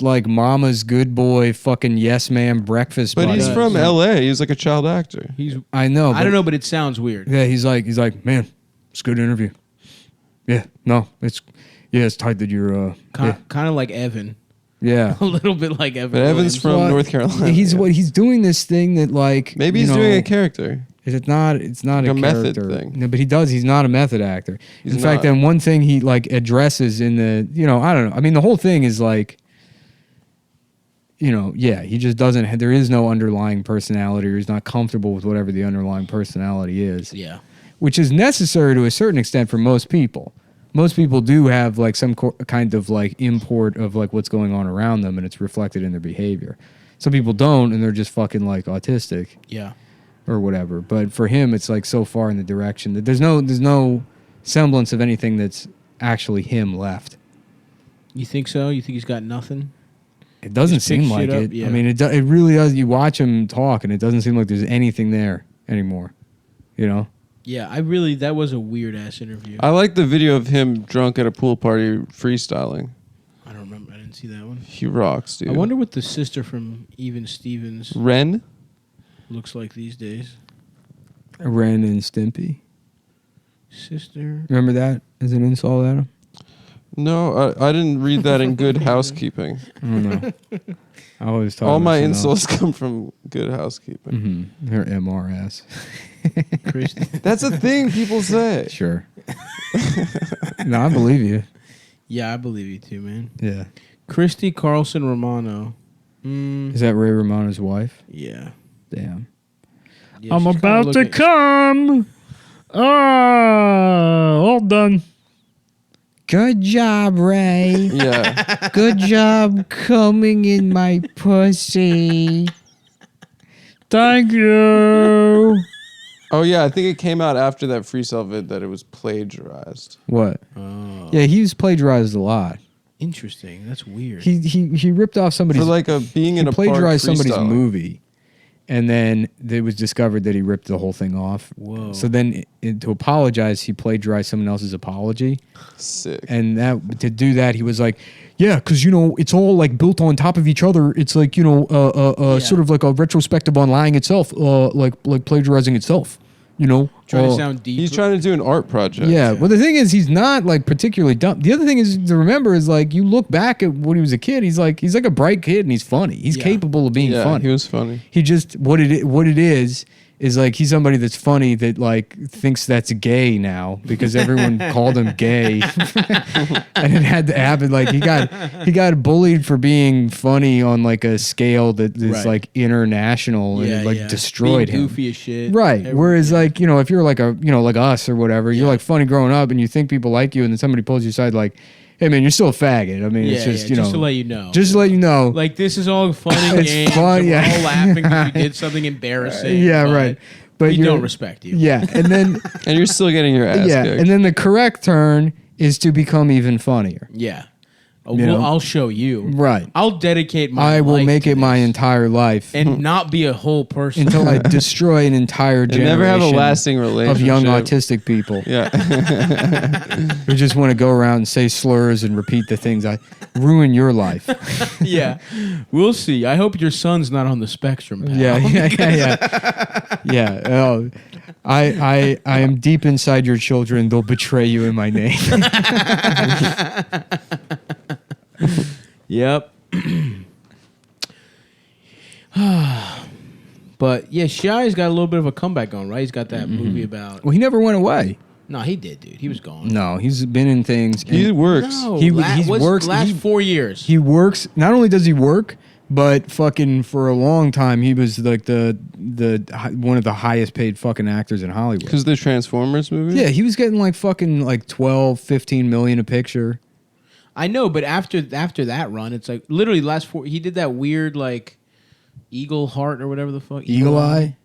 like mama's good boy fucking yes man breakfast. But buddy. he's from LA. He's like a child actor. He's. I know. I don't know, but it sounds weird. Yeah, he's like, man, it's a good interview. Yeah, no, it's tight that you're Kind of like Evan. yeah. A little bit like Evan. But Evan's Williams. from Well, North Carolina. He's doing this thing that like Maybe you he's know, doing a character. It's not Like a a method character thing. No, but he does. He's not a method actor. He's in fact, not. then one thing he like addresses in the I don't know. I mean, the whole thing is like he just doesn't. There is no underlying personality, or he's not comfortable with whatever the underlying personality is. Yeah. Which is necessary to a certain extent for most people. Most people do have like some kind of like import of like what's going on around them, and it's reflected in their behavior. Some people don't, and they're just fucking like autistic Yeah. or whatever. But for him, it's like so far in the direction that there's no semblance of anything that's actually him left. You think so? You think he's got nothing? It doesn't Just pick seem like shit up, it. yeah. I mean, it really does. You watch him talk, and it doesn't seem like there's anything there anymore. Yeah, that was a weird ass interview. I like the video of him drunk at a pool party freestyling. I don't remember. I didn't see that one. He rocks, dude. I wonder what the sister from Even Stevens Ren? looks like these days. Ren and Stimpy. Sister. Remember that as an insult at him? No, I didn't read that in Good Housekeeping. I don't know. I always talk All about my something insults come from Good Housekeeping. else. Her MRS. Christy. That's a thing people say. Sure. No, I believe you. Yeah, I believe you too, man. Yeah. Christy Carlson Romano. Is that Ray Romano's wife? Yeah. Damn. Yeah, I'm she's kinda about to looking- come. All done. Good job, Ray. Yeah. Good job coming in my pussy. Thank you. Oh, yeah. I think it came out after that freestyle vid that it was plagiarized. What? Oh. Yeah, he's plagiarized a lot. Interesting. That's weird. He ripped off somebody's. For like being in a park plagiarized somebody's freestyling. movie, and then it was discovered that he ripped the whole thing off. Whoa. So then, to apologize, he plagiarized someone else's apology, Sick. and to do that, he was like, "Yeah, because it's all like built on top of each other. It's like sort of like a retrospective on lying itself, like plagiarizing itself. Trying to sound deep. He's trying to do an art project. Yeah, well, the thing is, he's not like particularly dumb. The other thing is to remember is like you look back at when he was a kid, he's like a bright kid and he's funny. He's Yeah. capable of being Yeah, funny. he was funny. He just what it is like he's somebody that's funny that like thinks that's gay now because everyone called him gay, and it had to happen. Like he got bullied for being funny on like a scale that is Right. like international, and it like destroyed Being him. goofy as shit. Right. Everything. Whereas, like, if you're like like us or whatever, you're Yeah. like funny growing up and you think people like you, and then somebody pulls you aside, like, hey, man, you're still a faggot. I mean, it's just, just to let you know. Just to let you know. Like, this is all fun and It's games. fun, and yeah. We're all laughing because we did something embarrassing. Yeah, right. But we you're- don't respect you. Yeah. And then, And you're still getting your ass yeah. kicked. And then the correct turn is to become even funnier. Yeah. Oh, You well, know? I'll show you. Right. I'll dedicate my I will life make to it my this entire life and not be a whole person. until I destroy an entire And generation never have a lasting relationship. of young autistic people Yeah. who just want to go around and say slurs and repeat the things I ruin your life. Yeah, we'll see. I hope your son's not on the spectrum. Pal. Yeah. Oh, I am deep inside your children. They'll betray you in my name. Yep. But yeah, Shia's got a little bit of a comeback going, right? He's got that movie about. Well, he never went away. No, he did, dude. He was gone. No, he's been in things. He and works. No, He's works. last 4 years. He works. Not only does he work, but fucking for a long time he was like the one of the highest paid fucking actors in Hollywood. Because the Transformers movie? Yeah, he was getting like fucking like 12, 15 million a picture. I know, but after that run, it's like literally last 4. He did that weird like Eagle Heart or whatever the fuck. Eagle Eye,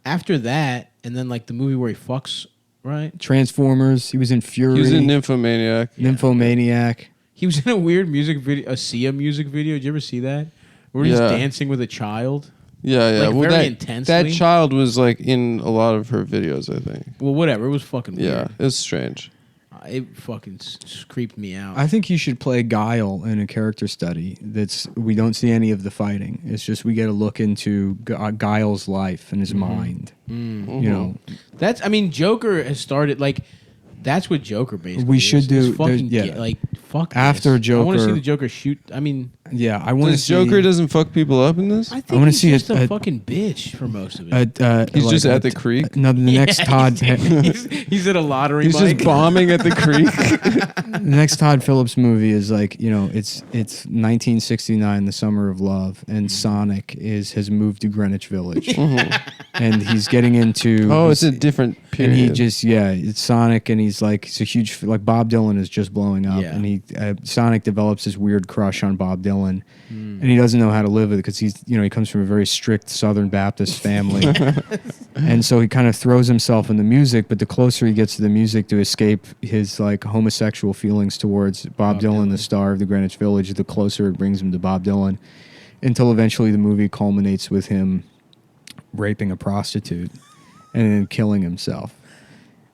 After that, and then like the movie where he fucks, right? Transformers. He was in Fury. He was in Nymphomaniac. Nymphomaniac. He was in a weird music video, a Sia music video. Did you ever see that? Where he's Yeah. dancing with a child. Yeah, yeah. Like, very intensely. That child was like in a lot of her videos, I think. Well, whatever. It was fucking weird. Yeah, it's strange. It fucking creeped me out. I think you should play Guile in a character study. We don't see any of the fighting. It's just we get a look into Guile's life and his mind. You know, I mean, Joker has started like. That's what Joker basically. We should is. do- It's fucking there- yeah. like fuck. After this. I want to see Joker- the Joker shoot. I mean, yeah, I want to This see Joker doesn't fuck people up in this? I think wanna he's see just a a fucking bitch for most of it. He's just at the creek? No, the next Todd. he's at a lottery. He's mic. just bombing at the creek. The next Todd Phillips movie is like, you know, it's 1969, the summer of love, and Sonic has moved to Greenwich Village, and he's getting into. Oh, it's a different period. And he just it's Sonic, and he's a huge like Bob Dylan is just blowing up, Yeah. and he Sonic develops this weird crush on Bob Dylan, and he doesn't know how to live with it because he comes from a very strict Southern Baptist family, and so he kind of throws himself in the music. But the closer he gets to the music to escape his like homosexual feelings towards Bob Dylan, the star of the Greenwich Village, the closer it brings him to Bob Dylan, until eventually the movie culminates with him raping a prostitute and then killing himself.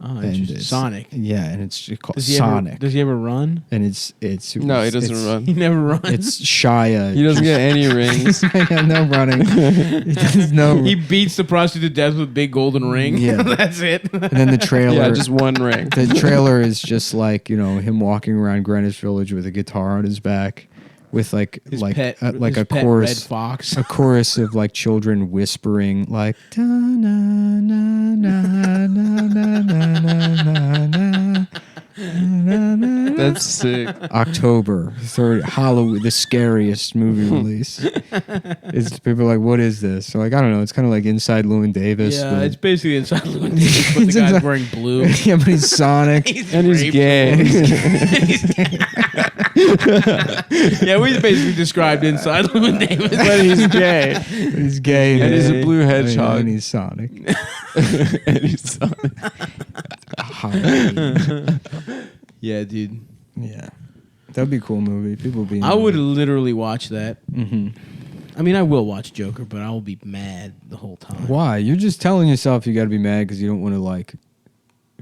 Oh, And interesting. it's- Sonic. Yeah, and it's just called Does he Sonic. does he ever run? And it's No, he doesn't it's- run. He never runs. It's Shia. He doesn't get any rings. Yeah, no running. He does no. He beats the prostitute to death with a big golden ring. Yeah. That's it. And then the trailer. Yeah, just one ring. The trailer is just like him walking around Greenwich Village with a guitar on his back, with like His like pet, like his a pet chorus, red fox. a chorus of like children whispering like da na na na na na na na na. That's sick. October 3rd, Halloween, the scariest movie release. It's people are like, what is this? So like, I don't know. It's kind of like Inside Llewyn Davis. Yeah, but- it's basically inside Llewyn Davis, but the It's guy's inside- wearing blue. yeah, but he's Sonic. And he's raped. gay. Yeah, we basically described inside Llewyn Davis. But he's gay. He's gay. And he's a man. blue hedgehog. And he's Sonic. And he's Sonic. Halloween. Yeah, dude. Yeah, that'd be a cool movie. People be. I would literally watch that. Mm-hmm. I mean, I will watch Joker, but I will be mad the whole time. Why? You're just telling yourself you got to be mad because you don't want to like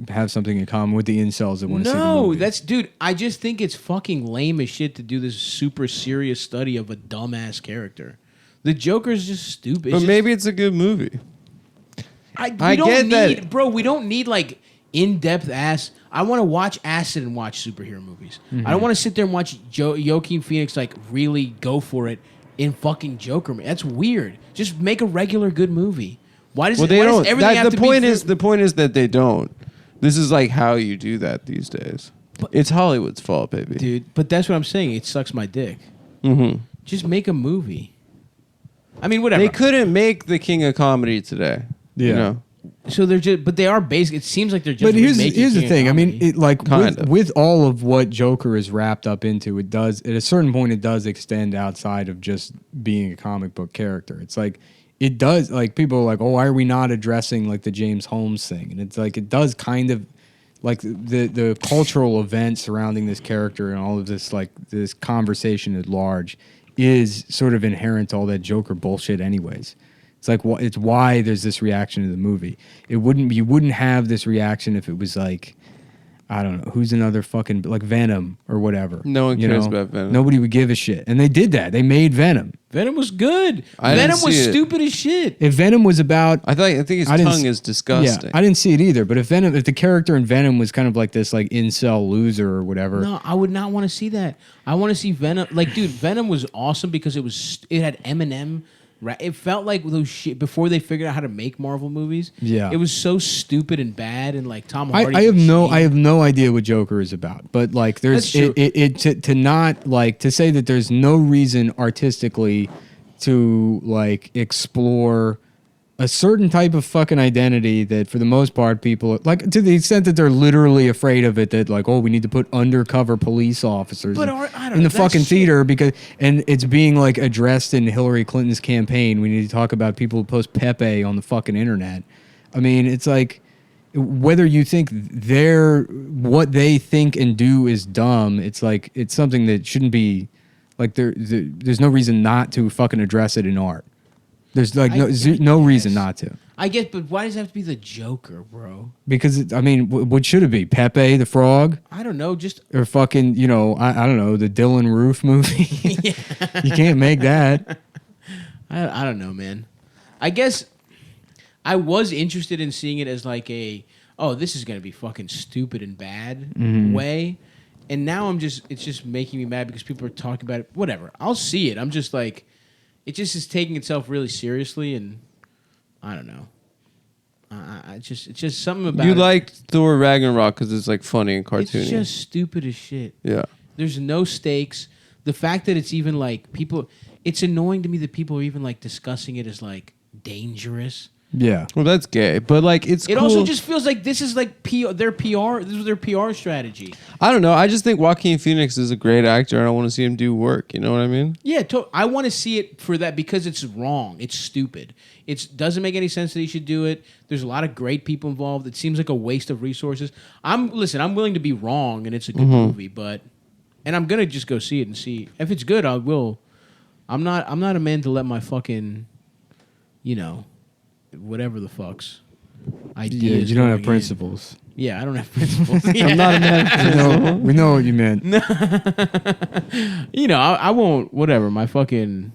have something in common with the incels that want to see the No, movie. that's dude. I just think it's fucking lame as shit to do this super serious study of a dumbass character. The Joker's just stupid. But maybe it's a good movie. we I don't get need, that. bro. We don't need like in-depth ass. I want to watch acid and watch superhero movies. I don't want to sit there and watch Joaquin Phoenix like really go for it in fucking Joker. That's weird. Just make a regular good movie. Why does Well, they why does don't. everything have The to point be is, the point is that they don't. This is like how you do that these days. It's Hollywood's fault, baby. dude? But that's what I'm saying. It sucks my dick. Mm-hmm. Just make a movie. I mean, whatever. They couldn't make the King of Comedy today. Yeah. You know? So they're just, but they are basic. It seems like they're just. But here's remaking the King of thing. I mean, Comedy. it like Kind of. with all of what Joker is wrapped up into, it does at a certain point it does extend outside of just being a comic book character. It's like it does like people are like, oh, why are we not addressing like the James Holmes thing? And it's like it does kind of like the cultural event surrounding this character and all of this like this conversation at large is sort of inherent to all that Joker bullshit anyways. It's like it's why there's this reaction to the movie. You wouldn't have this reaction if it was like, I don't know, who's another fucking like Venom or whatever. No one cares about Venom. Nobody would give a shit. And they did that. They made Venom. Venom was good. I didn't Venom was see it. stupid as shit. If Venom was about I think his I didn't tongue s- is disgusting. Yeah, I didn't see it either. But if the character in Venom was kind of like this like incel loser or whatever. No, I would not want to see that. I want to see Venom. Like, dude, Venom was awesome because it had Eminem. It felt like those shit before they figured out how to make Marvel movies. Yeah. It was so stupid and bad, and like Tom Hardy. I have no idea what Joker is about. But like there's That's true. to not like to say that there's no reason artistically to like explore a certain type of fucking identity that for the most part people like to the extent that they're literally afraid of it, that like, oh, we need to put undercover police officers But in, I don't in know, the fucking that's theater because and it's being like addressed in Hillary Clinton's campaign. We need to talk about people who post Pepe on the fucking internet. I mean, it's like whether you think what they think and do is dumb, it's like it's something that shouldn't be like there's no reason not to fucking address it in art. There's like no reason not to. I guess, but why does it have to be the Joker, bro? Because I mean, what should it be? Pepe the Frog, I don't know. Just or fucking I don't know, the Dylan Roof movie. You can't make that. I don't know, man. I guess I was interested in seeing it as like this is gonna be fucking stupid and bad way, and now it's just making me mad because people are talking about it. Whatever, I'll see it. I'm just like, it just is taking itself really seriously, and I don't know. It's just something about You it. like Thor Ragnarok because it's like funny and cartoony. It's just stupid as shit. Yeah. There's no stakes. The fact that it's even like people, it's annoying to me that people are even like discussing it as like dangerous. Yeah. Well, that's gay, but like it's It cool. also just feels like this is like their PR. This is their PR strategy. I don't know. I just think Joaquin Phoenix is a great actor, and I want to see him do work. You know what I mean? Yeah, I want to see it for that because it's wrong. It's stupid. It doesn't make any sense that he should do it. There's a lot of great people involved. It seems like a waste of resources. I'm willing to be wrong, and it's a good movie, and I'm gonna just go see it and see if it's good. I will. I'm not a man to let my fucking, whatever the fucks ideas. You don't going have principles. in. Yeah, I don't have principles. I'm not a man. We know what you meant. I won't. Whatever. My fucking.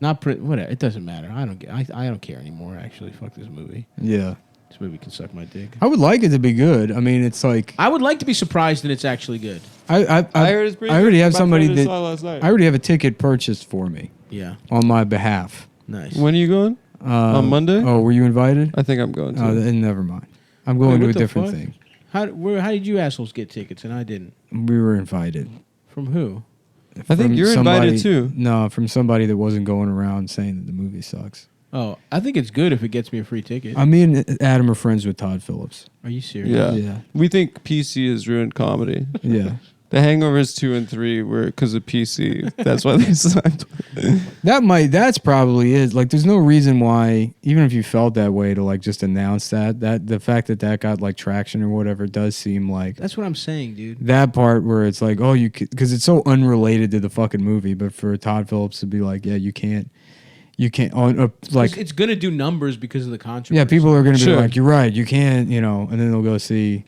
Whatever. It doesn't matter. I don't care anymore. Actually, fuck this movie. Yeah. This movie can suck my dick. I would like it to be good. I mean, it's like I would like to be surprised that it's actually good. I heard it's pretty already good. have My somebody friend that saw it last night. I already have a ticket purchased for me Yeah. on my behalf. Nice. When are you going? On Monday? Oh, were you invited? I think I'm going to. Oh, then never mind. I'm going Wait, to a what the different fuck? thing. How did you assholes get tickets and I didn't? We were invited. From who? I think From you're invited too. No, from somebody that wasn't going around saying that the movie sucks. Oh, I think it's good if it gets me a free ticket. Me and Adam are friends with Todd Phillips. Are you serious? Yeah. Yeah. We think PC has ruined comedy. Yeah. The Hangovers 2 and 3 were because of PC. That's why they signed. That's probably is. Like, there's no reason why, even if you felt that way, to like just announce that the fact that got like traction or whatever does seem like That's what I'm saying, dude. that part where it's like, oh, you because it's so unrelated to the fucking movie, but for Todd Phillips to be like, yeah, you can't like It's gonna do numbers because of the controversy. yeah, people are gonna be Sure. like, you're right, you can't, and then they'll go see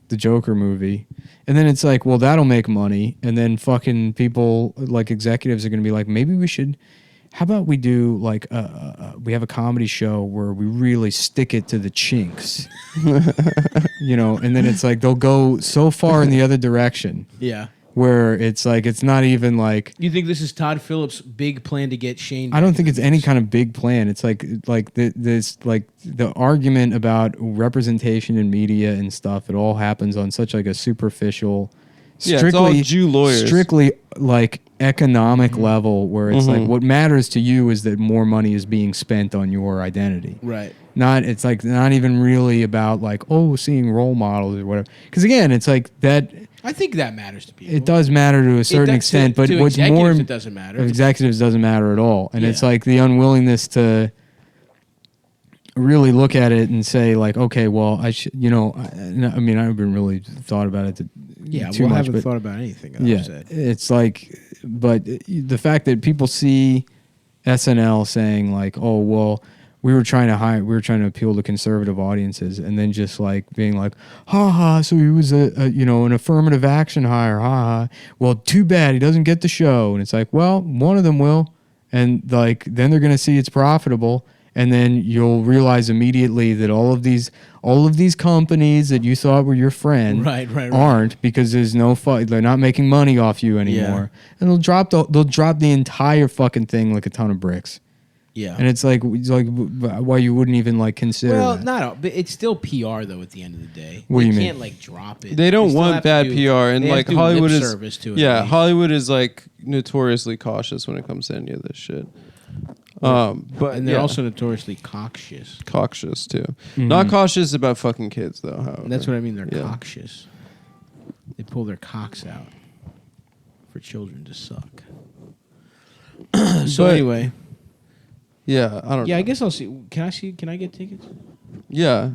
the Joker movie. And then it's like, well, that'll make money. And then fucking people, like executives, are going to be like, maybe we should, how about we do like, we have a comedy show where we really stick it to the chinks, and then it's like, they'll go so far in the other direction Yeah. where it's like, it's not even like, You think this is Todd Phillips' big plan to get Shane? I don't think it's any kind of big plan. It's like the argument about representation in media and stuff. It all happens on such like a superficial, Yeah, it's all Jew lawyers. strictly like economic level where it's like what matters to you is that more money is being spent on your identity. Right. It's like not even really about like, oh, seeing role models or whatever. Because again, it's like that. I think that matters to people. It does matter to a certain extent, but to what's executives, more it doesn't matter. executives doesn't matter at all, and it's Yeah. like the unwillingness to really look at it and say like, okay, well, I should, I mean, I haven't really thought about it too I much, haven't but thought about anything that yeah, I've said. it's like, but the fact that people see SNL saying like, oh, well, we were trying to appeal to conservative audiences, and then just like being like, ha ha, so he was an affirmative action hire, ha ha. Well, too bad he doesn't get the show. And it's like, well, one of them will, and like then they're gonna see it's profitable. And then you'll realize immediately that all of these companies that you thought were your friend aren't, because there's no they're not making money off you anymore. Yeah. And they'll drop the entire fucking thing like a ton of bricks. Yeah. And it's like why you wouldn't even like consider Well, that. not all, but it's still PR though at the end of the day. What do you mean? Can't like drop it. They don't still want have to bad do- PR, and they have like to do Hollywood lip is service to it, yeah, at least. Hollywood is like notoriously cautious when it comes to any of this shit. But And they're also notoriously cockscious. cautious too. Mm-hmm. Not cautious about fucking kids though. However. And that's what I mean. They're Yeah. cockscious. They pull their cocks out for children to suck. So But- anyway, Yeah, I don't. yeah, know. I guess I'll see. Can I get tickets? Yeah,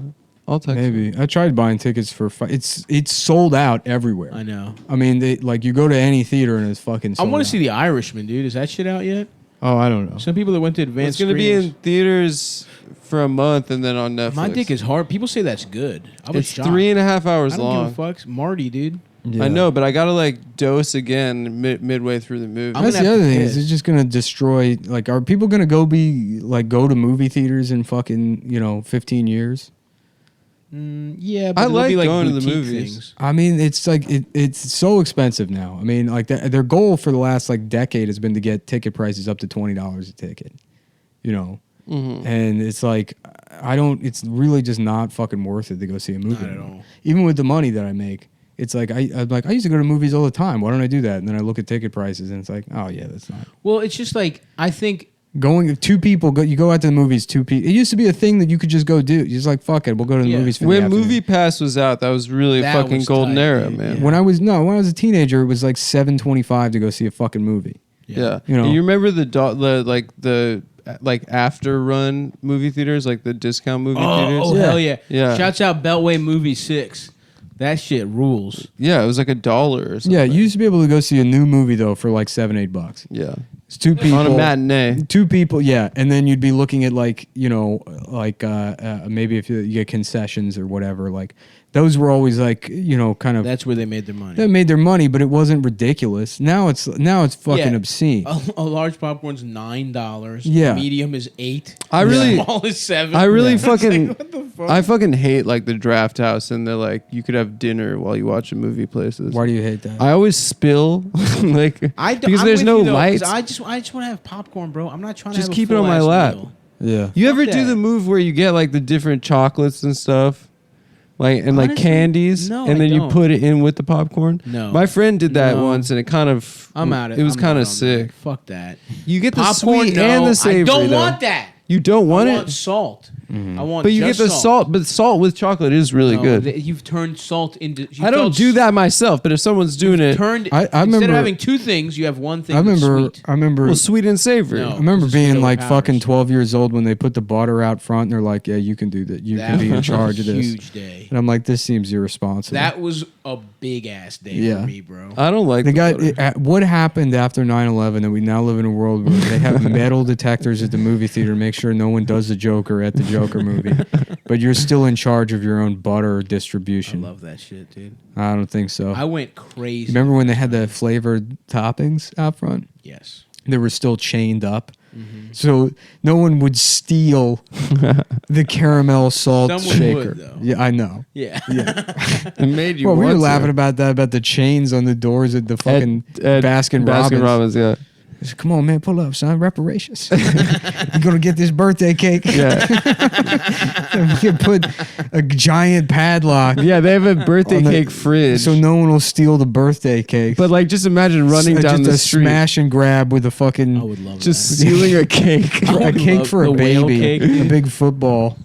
I'll text. you. Maybe I tried buying tickets for it's sold out everywhere. I know. I mean, you go to any theater and it's fucking I sold want out. to see The Irishman, dude. Is that shit out yet? Oh, I don't know. Some people that went to It's advanced gonna be screenings- in theaters for a month and then on Netflix. My dick is hard. People say that's good. I was It's shocked. 3.5 hours I don't long. give a fuck. It's Marty, dude. Yeah. I know, but I gotta like dose again midway through the movie. I'm That's gonna the have other to thing is piss. it's just gonna destroy. Like, are people gonna go to movie theaters in fucking 15 years? Yeah, but I it'll like be like going to the boutique movies. things. I mean, it's like it's so expensive now. I mean, like their goal for the last like decade has been to get ticket prices up to $20 a ticket. And it's like it's really just not fucking worth it to go see a movie. Not at anymore. all. Even with the money that I make. It's like I used to go to movies all the time. Why don't I do that? And then I look at ticket prices and it's like, oh yeah, that's not. Well, it's just like I think Going two people you go out to the movies 2 people. It used to be a thing that you could just go do. You're just like fuck it, we'll go to the Yeah. movies for the When afternoon. Movie Pass was out, that was really That a fucking was golden tight, era, dude. man. Yeah. When I was a teenager, it was like $7.25 to go see a fucking movie. Yeah. You know. You remember the after run movie theaters, like the discount movie theaters? Oh, hell yeah. Yeah. Shouts out Beltway Movie 6. That shit rules. Yeah, it was like $1 or something. Yeah, you used to be able to go see a new movie though for like $7-8. Yeah. It's 2 people On a matinee. 2 people, yeah, and then you'd be looking at like maybe if you get concessions or whatever. Like those were always like kind of That's where they made their money. that made their money, but it wasn't ridiculous. Now it's fucking Yeah. obscene. A large popcorn's $9. Yeah. Medium is $8. I really- Small is $7. I really It's fucking like, what the fuck? I fucking hate like the draft house and the like you could have dinner while you watch a movie places. Why do you hate that? I always spill like because I'm there's with no you, though, 'cause lights. I just want to have popcorn, bro. I'm not trying to Just have keep a it on my full-ass lap. meal. yeah. You ever Fuck do that. the move where you get like the different chocolates and stuff? Like and like Honestly, candies, no, and I then don't. you put it in with the popcorn. No. My friend did that No. once, and it kind of I'm out. It was I'm kind out of on sick. that. Fuck that. You get the Popcorn, sweet no, and the savory. I don't though. want that. You don't want I it, want salt. I want. but you get just the salt. But salt with chocolate is really No, good. You've turned salt into. I don't do that myself, but if someone's doing it, Turned. I instead remember- of having 2 things, you have 1 thing. I that's remember sweet. well, sweet and savory. No. I remember It's being sweet like overpowers. fucking 12 years old when they put the butter out front and they're like, yeah, you can do that. You can That be in was charge a of this. Huge day. And I'm like, this seems irresponsible. That was a big ass day Yeah. for me, bro. I don't like the guy, butter. what happened after 9/11 that we now live in a world where they have metal detectors at the movie theater to make sure no one does the Joker at the Joker movie, but you're still in charge of your own butter I distribution. love that shit, dude. I don't think so. I went crazy. Remember when they had the flavored toppings out front? Yes. They were still chained up. So no one would steal the caramel salt Someone shaker. would, though. Yeah, I know. Yeah. It made you. Well, we were want to. laughing about that, about the chains on the doors at the fucking At Baskin Robbins. Yeah. I said, come on, man, pull up, son. Reparations. You're gonna get this birthday cake. Yeah. We can put a giant padlock Yeah, they have a birthday on the- cake fridge. so no one will steal the birthday cake. but like, just imagine running So down just the a street, smash and grab with a fucking I would love just that. stealing a cake. I a would cake love for a the whale baby, cake. a big football.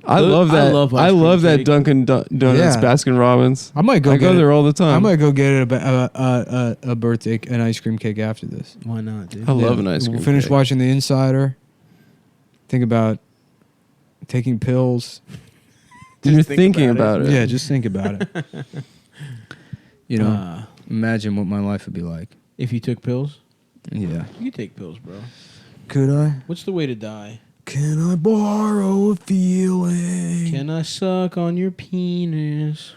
I love I that. love I ice love cream that cake. Dunkin' Donuts Yeah. Baskin Robbins. I might go. I go get there it. all the time. I might go get a birthday, an ice cream cake after this. Why not, dude? I love an ice We'll cream. finish cake. watching The Insider. Think about taking pills. You're think thinking about about it. Yeah, just think about it. You know, imagine what my life would be like. If you took pills, Yeah. you could take pills, bro. Could I? What's the way to die? Can I borrow a feeling? Can I suck on your penis?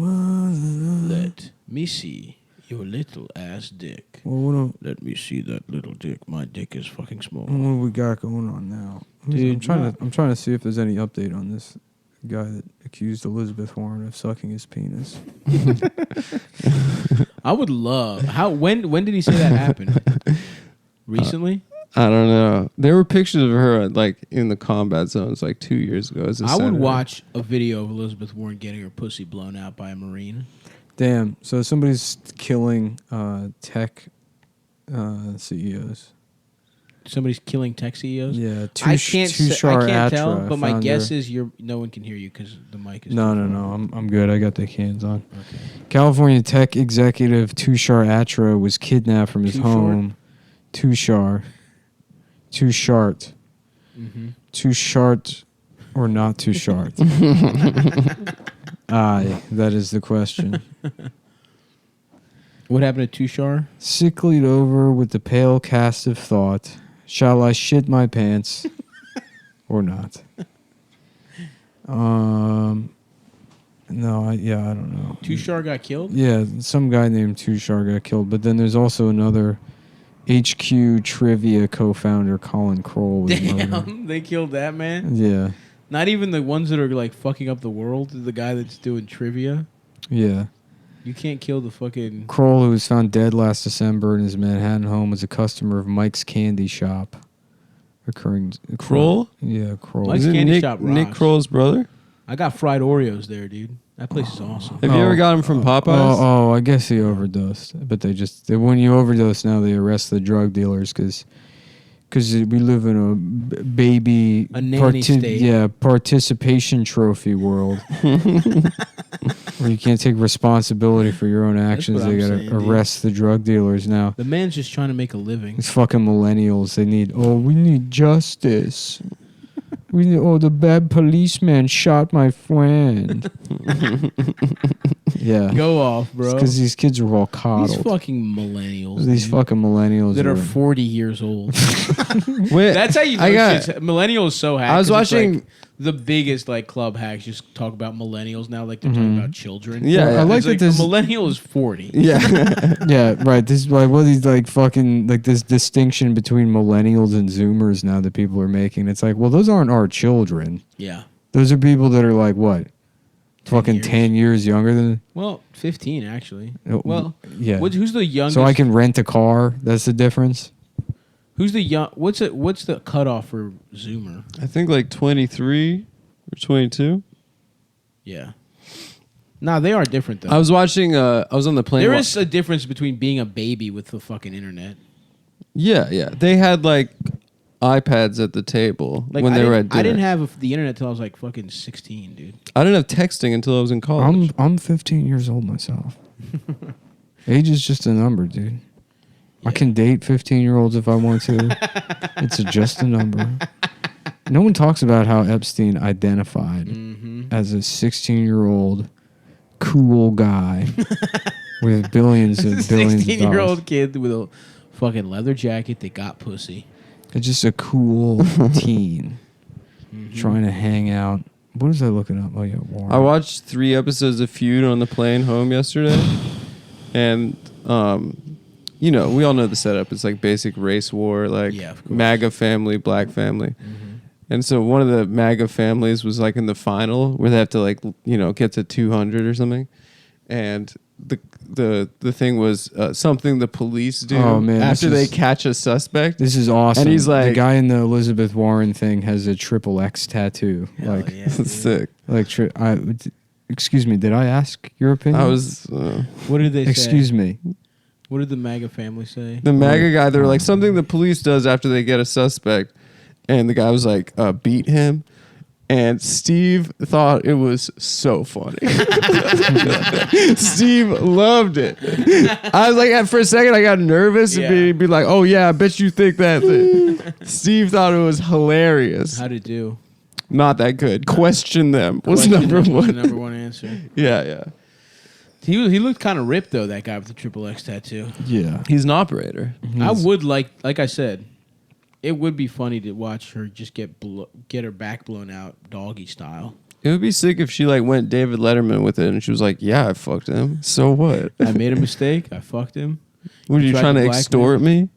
Let me see your little ass dick. Well, Let me see that little dick. My dick is fucking small. what do we got going on now? Dude, I'm trying to see if there's any update on this guy that accused Elizabeth Warren of sucking his penis. I would love when did he say that happened? Recently? I don't know. There were pictures of her like in the combat zones like 2 years ago. As a I would senator. watch a video of Elizabeth Warren getting her pussy blown out by a Marine. Damn. So somebody's killing tech CEOs. Somebody's killing tech CEOs? Yeah. I can't tell, Atra, but my founder. guess is no one can hear you because the mic is No. too far. I'm good. I got the cans on. Okay. California tech executive Tushar Atra was kidnapped from his Too home. Tushar. Too short. Mm-hmm. Too short or not too short? Aye, that is the question. What happened to Tushar? Sicklied over with the pale cast of thought, shall I shit my pants or not? No, I don't know. Tushar got killed? Yeah, some guy named Tushar got killed, but then there's also another HQ Trivia co-founder, Colin Kroll, was murdered. Damn, they killed that man? Yeah, Not even the ones that are like fucking up the world. The guy that's doing trivia. yeah. You can't kill the fucking. Kroll, who was found dead last December in his Manhattan home, was a customer of Mike's Candy Shop. Kroll? Yeah, Kroll. Mike's Is it Candy Nick, Shop Nick rocks. Kroll's brother? I got fried Oreos there, dude. That place is awesome. Have you ever got him from Popeyes? Oh, I guess he overdosed. But when you overdose now, they arrest the drug dealers because we live in a baby A nanny state. participation trophy world where you can't take responsibility for your own actions. what They I'm gotta saying, dude. arrest the drug dealers now. The man's just trying to make a living. These fucking millennials, we need justice. The bad policeman shot my friend. Yeah. Go off, bro. Because these kids are all These coddled. fucking millennials. These dude, fucking millennials that are are 40 years old. Wait, That's how you know millennials so hack. I was 'cause it's, watching- like, the biggest like club hacks just talk about millennials now, like they're talking about children. Yeah, Well, I yeah. like It's that like this. a millennial is 40. Yeah. Yeah, right. This is like what these like fucking like this distinction between millennials and Zoomers now that people are making. It's like, well, those aren't our children. Yeah. Those are people that are like what, fucking years. 10 years younger than. Well, 15 actually. Oh, Well, yeah. who's the youngest? So I can rent a car. That's the difference. Who's the young? What's the cutoff for Zoomer? I think like 23 or 22. Yeah. Nah, they are different though. I was watching, I was on the plane. There is a difference between being a baby with the fucking internet. Yeah, yeah. They had like iPads at the table Like when they were at dinner. I didn't have the internet till I was like fucking 16, dude. I didn't have texting until I was in college. I'm 15 years old myself. Age is just a number, dude. I can date 15-year-olds if I want to. It's just a number. No one talks about how Epstein identified as a 16-year-old cool guy with billions and billions of 16-year-old dollars. kid with a fucking leather jacket that got pussy. It's just a cool teen trying to hang out. What was I looking up? Oh, yeah, Warren. I watched 3 episodes of Feud on the plane home yesterday. And, you know, we all know the setup. It's like basic race war, like Yeah, of course. MAGA family, black family. And so one of the MAGA families was like in the final where they have to like, you know, get to 200 or something. And the thing was something the police do Oh, man, after this they is- catch a suspect. This is awesome. And he's the like- guy in the Elizabeth Warren thing has a XXX tattoo. Hell like, yeah, It's dude. sick. like, excuse me, did I ask your opinion? I was What did they say? Excuse me. What did the MAGA family say? the MAGA guy. They were like something the police does after they get a suspect, and the guy was like beat him, And Steve thought it was so funny. Steve loved it. I was like, for a second, I got nervous and be like, oh, yeah, I bet you think that. Steve thought it was hilarious. How'd it do? Not that good. Question them was Question number was the one. number one answer. Yeah. He looked kind of ripped though. That guy with the XXX tattoo. Yeah. He's an operator. I would like I said, it would be funny to watch her just get her back blown out doggy style. It would be sick if she like went David Letterman with it and she was like, yeah, I fucked him. So what? I made a mistake. I fucked him. What, are you Tried trying to to blackmail extort me?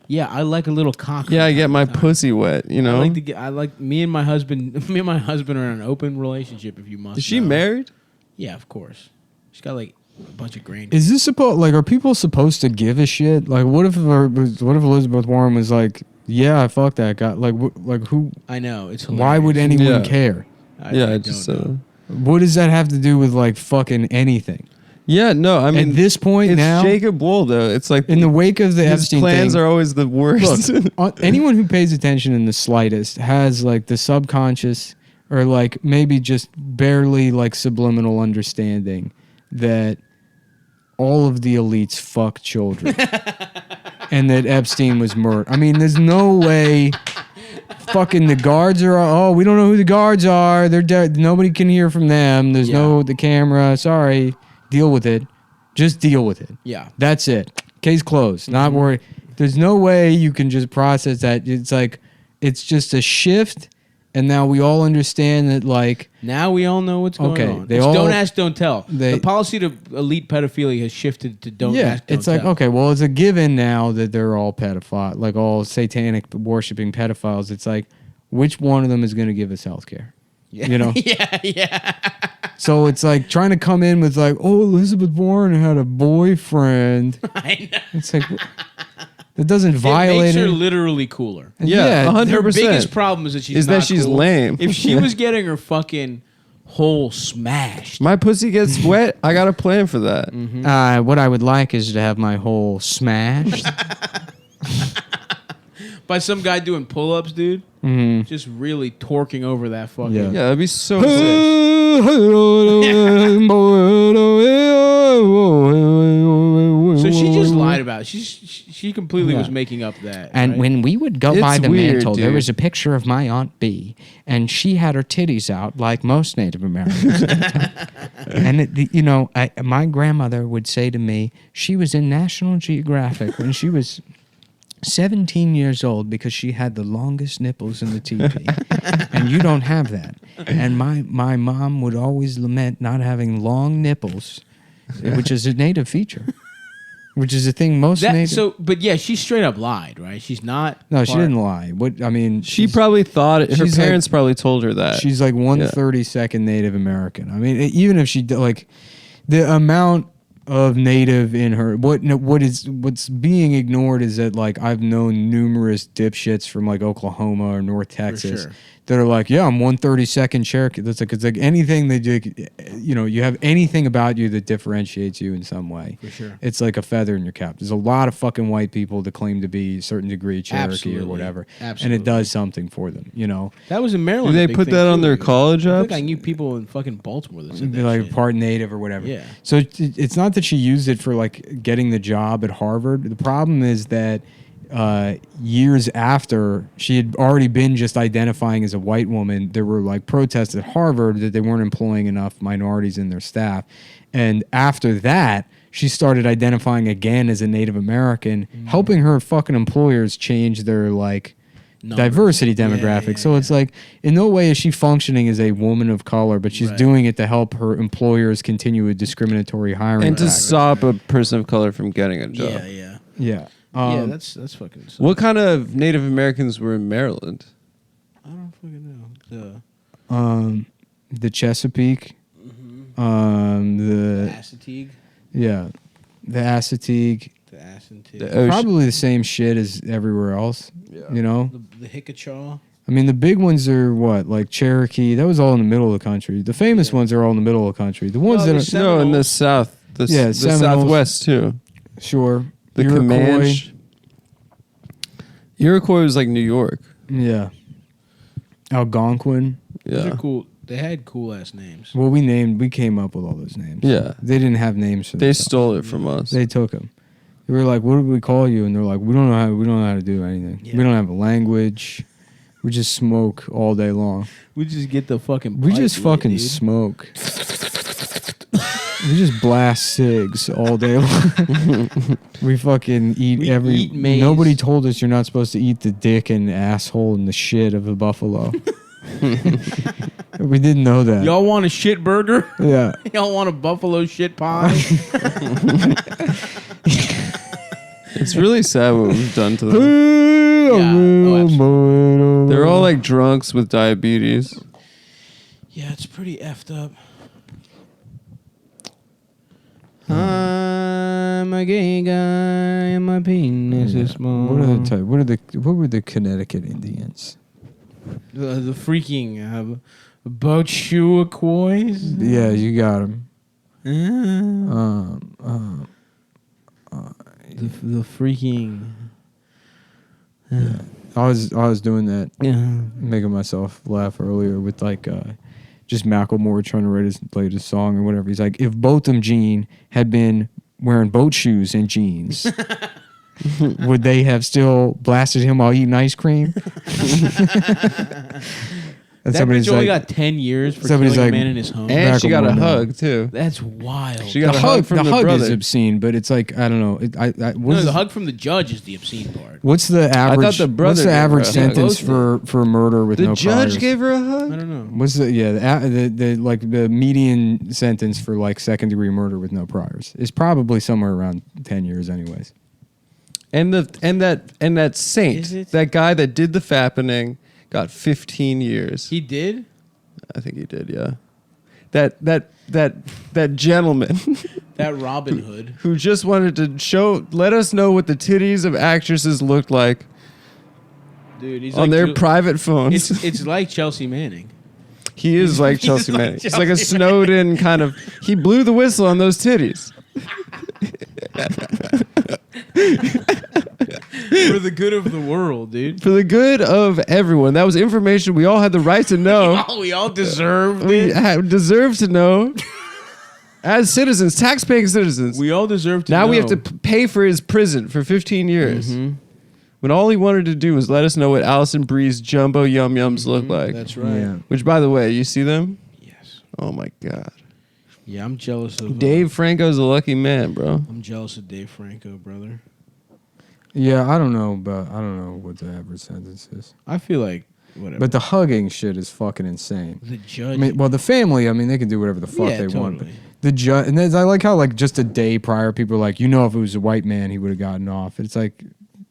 Yeah, I like a little cock. Yeah, I get my Time. pussy wet, you know? I like me and my husband. Me and my husband are in an open relationship. If you must. Is she know. married? Yeah, of course. She's got like a bunch of grain. Is this supposed are people supposed to give a shit? Like, what if Elizabeth Warren was like, yeah, I fucked that guy? Like who? I know it's. Why would hilarious. anyone Yeah. care? I don't just know. What does that have to do with like fucking anything? Yeah, no, I mean At this point it's now, Jacob Wool though. It's like in the wake of the his Epstein plans thing, are always the worst. look, anyone who pays attention in the slightest has like the subconscious or like maybe just barely like subliminal understanding that all of the elites fuck children and that Epstein was murdered. I mean, there's no way fucking the guards are, we don't know who the guards are. They're dead. Nobody can hear from them. There's the camera. Sorry. Deal with it. Just deal with it. Yeah. That's it. Case closed. Not worried. There's no way you can just process that. It's like, it's just a shift. And now we all understand that, like... Now we all know what's going on. They It's all, don't ask, don't tell. they- The policy to elite pedophilia has shifted to don't ask, don't it's like, tell. okay, well, it's a given now that they're all pedophile, like all satanic worshipping pedophiles. It's like, which one of them is going to give us health care? Yeah. You know? yeah. So it's like trying to come in with like, oh, Elizabeth Warren had a boyfriend. I know. It's like, that doesn't It violate makes her it. literally cooler. Yeah, 100%. Her biggest problem is that she's not cool. lame. If she was getting her fucking hole smashed, My pussy gets wet. I got a plan for that. What I would like is to have my hole smashed. by some guy doing pull-ups, dude, just really torquing over that fucking. Yeah. Yeah, that'd be so sick. So she just lied about it. She completely was making up that. And right? when we would go It's by the weird, mantle, there dude. was a picture of my Aunt B, and she had her titties out like most Native Americans. And, my grandmother would say to me, she was in National Geographic when she was 17 years old because she had the longest nipples in the teepee. And you don't have that. And my mom would always lament not having long nipples, which is a Native feature. Which is a thing most Native... but yeah, she straight up lied, right? She's not. No, she didn't lie. She probably thought it. Her she's like- parents probably told her that. She's like 1/32 Native American. I mean, even if she like the amount of Native in her, what's being ignored is that like I've known numerous dipshits from like Oklahoma or North Texas sure. that are like, yeah, I'm 1/32 Cherokee. That's like it's like anything that you have anything about you that differentiates you in some way. For sure. It's like a feather in your cap. There's a lot of fucking white people that claim to be a certain degree Cherokee Absolutely. or whatever, and Absolutely. it does something for them. That was in Maryland. Do they a big put thing, that on too. their college I think apps? I knew people in fucking Baltimore that said Be that like shit. part Native or whatever. Yeah. So it's not that she used it for like getting the job at Harvard. The problem is that years after she had already been just identifying as a white woman, there were like protests at Harvard that they weren't employing enough minorities in their staff. And after that, she started identifying again as a Native American, helping her fucking employers change their like diversity demographic. So it's like, in no way is she functioning as a woman of color, but she's doing it to help her employers continue a discriminatory hiring and to practice. stop a person of color from getting a job. Yeah. Yeah. Yeah, that's fucking. What kind of Native Americans were in Maryland? I don't fucking know. The Chesapeake, the Assateague. yeah, the Assateague, The Assateague. The ocean. probably the same shit as everywhere else. You know, The Hickachaw. I mean, the big ones are what, like Cherokee. That was all in the middle of the country. The famous ones are all in the middle of the country. The ones Well, that there's are No, in the Seminoles. south. The Seminoles. southwest too. sure, The Iroquois. Comanche. Iroquois was like New York. Yeah, Algonquin. Those Yeah. are cool. They had cool ass names. Well, we came up with all those names. Yeah. They didn't have names for They themselves. stole it from us. They took them. We were like, "What do we call you?" And they're like, "We don't know how to do anything. Yeah. We don't have a language. We just smoke all day long. We just get the fucking. We pipe just lit, fucking dude. smoke. We just blast cigs all day long. We fucking eat We every. eat maize. Nobody told us you're not supposed to eat the dick and asshole and the shit of a buffalo. We didn't know that. Y'all want a shit burger? Yeah. Y'all want a buffalo shit pie? It's really sad what we've done to them. Oh, They're all like drunks with diabetes. Yeah, it's pretty effed up. I'm a gay guy and my penis is small. What were the Connecticut Indians? The freaking boat shoe quois? Yeah, you got them. The freaking. I was doing that, Yeah. making myself laugh earlier with like just Macklemore trying to write his latest song or whatever. He's like, if Botham Jean had been wearing boat shoes and jeans, would they have still blasted him while eating ice cream? And That somebody's bitch only like, got 10 years for somebody's killing like- a man in his home. And she got a Macklemore, no. hug too. That's wild. She got the a hug hug, from the the hug brother. is obscene, but it's like I don't know. No, the hug from the judge is the obscene part. What's the average? the brother what's the gave her average a hug. sentence Both for murder with The no judge priors? gave her a I hug. don't know. What's the like the median sentence for like second degree murder with no priors is probably somewhere around 10 years, anyways. And that saint, Is it? that guy that did the fappening, got 15 years. He did? I think he did. Yeah. That gentleman That Robin Hood. who just wanted to let us know what the titties of actresses looked like Dude, he's on like their Ju- private phones. It's like Chelsea Manning. He is like he's Chelsea like Manning. It's like a Chelsea Snowden kind of. He blew the whistle on those titties. For the good of the world, dude. For the good of everyone. That was information we all had the right to know. We all deserved We it. deserve to know. As citizens, tax-paying citizens. We all deserve to Now know. we have to pay for his prison for 15 years. Mm-hmm. When all he wanted to do was let us know what Allison Brie's jumbo yum yums look like. That's right. Yeah. Which, by the way, you see them? Yes. Oh my God. Yeah, I'm jealous of Dave Franco's a lucky man, bro. I'm jealous of Dave Franco, brother. Yeah, I don't know what the average sentence is. I feel like whatever. But the hugging shit is fucking insane. the judge. I mean, well, the family, they can do whatever the fuck Yeah, they want. But totally. the judge, and then I like how like just a day prior, people are like, if it was a white man, he would have gotten off. It's like,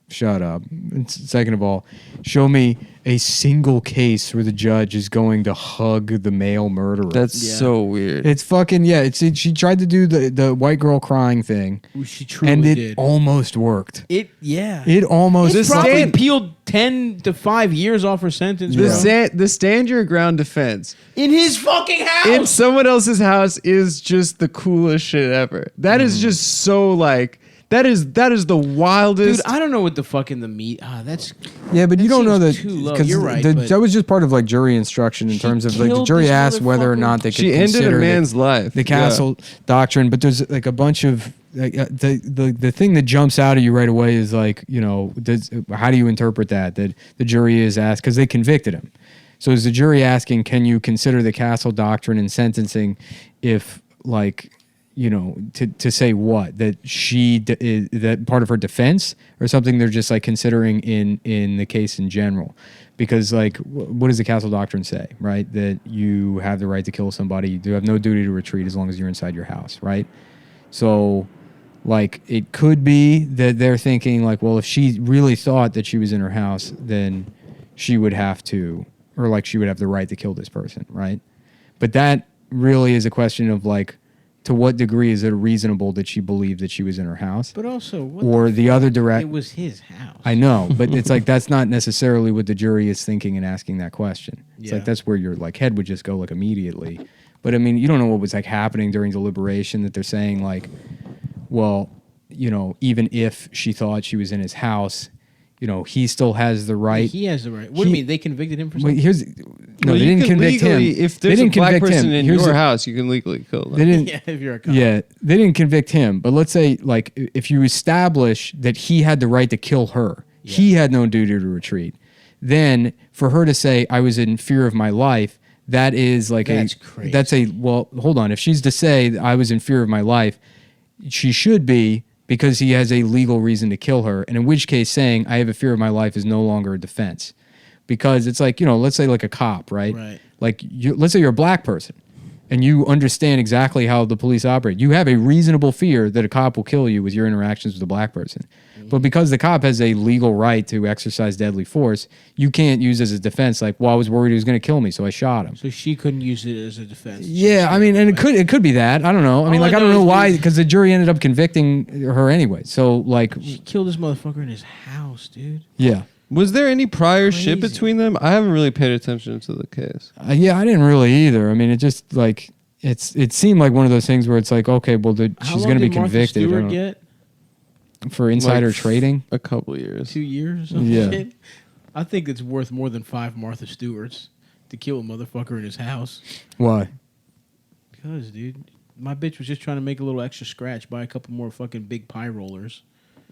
shut up. Second of all, show me a single case where the judge is going to hug the male murderer. That's Yeah. so weird. It's fucking she tried to do the white girl crying thing, she truly and it did. almost worked. It It almost It probably stand- peeled 10 to 5 years off her sentence. the, bro. the stand your ground defense In his fucking house. in someone else's house is just the coolest shit ever. That is just so like that is the wildest. Dude, I don't know what the fucking the meat. That's Yeah, but you That don't know that seems too low. because You're right, but- that was just part of like jury instruction in She terms of like the killed jury this asked whether or motherfucker. not they could She ended a consider man's life. the castle doctrine. But there's like a bunch of the thing that jumps out at you right away is like how do you interpret that the jury is asked because they convicted him. So is the jury asking, can you consider the castle doctrine in sentencing if like to say what that is that part of her defense or something they're just like considering in the case in general, because like what does the castle doctrine say, right? That you have the right to kill somebody, you have no duty to retreat as long as you're inside your house, right? So like it could be that they're thinking like, well, if she really thought that she was in her house, then she would have to, or like she would have the right to kill this person, right? But that really is a question of like, to what degree is it reasonable that she believed that she was in her house? But also, what Or the other direct. it was his house. I know, but it's like that's not necessarily what the jury is thinking and asking that question. It's Yeah. like that's where your like head would just go like immediately. But I mean, you don't know what was like happening during deliberation that they're saying like, well, even if she thought she was in his house, he still has the right. He has the right. What do you mean? They convicted him for Wait, something? No, Well, they you didn't can convict him. legally- If They there's a didn't black convict person him. in Here's your the- house, you can legally kill them. They didn't. Yeah, if you're a cop. Yeah, they didn't convict him. But let's say, like, if you establish that he had the right to kill her, he had no duty to retreat. Then for her to say, "I was in fear of my life," that is like That's crazy. That's a well. Hold on. If she's to say, "I was in fear of my life," she should be, because he has a legal reason to kill her. And in which case, saying, "I have a fear of my life" is no longer a defense, because it's like, let's say like a cop, right? Right. Like let's say you're a black person and you understand exactly how the police operate. You have a reasonable fear that a cop will kill you with your interactions with a black person. But because the cop has a legal right to exercise deadly force, you can't use as a defense like, "Well, I was worried he was going to kill me, so I shot him." So she couldn't use it as a defense. Yeah, I mean, and it could be that. I don't know. I mean, All like, I I don't know know is why, dude- because the jury ended up convicting her anyway. So, like, She killed this motherfucker in his house, dude. yeah. Was there any prior shit Crazy. between them? I haven't really paid attention to the case. Yeah, I didn't really either. I mean, it just, like, it seemed like one of those things where it's like, okay, well, How she's long going to be did Martha convicted. I Stewart don't- get? for insider Like, trading. A couple years. 2 years or some Yeah. shit? I think it's worth more than 5 Martha Stewarts to kill a motherfucker in his house. Why? Because, dude, my bitch was just trying to make a little extra scratch, buy a couple more fucking big pie rollers.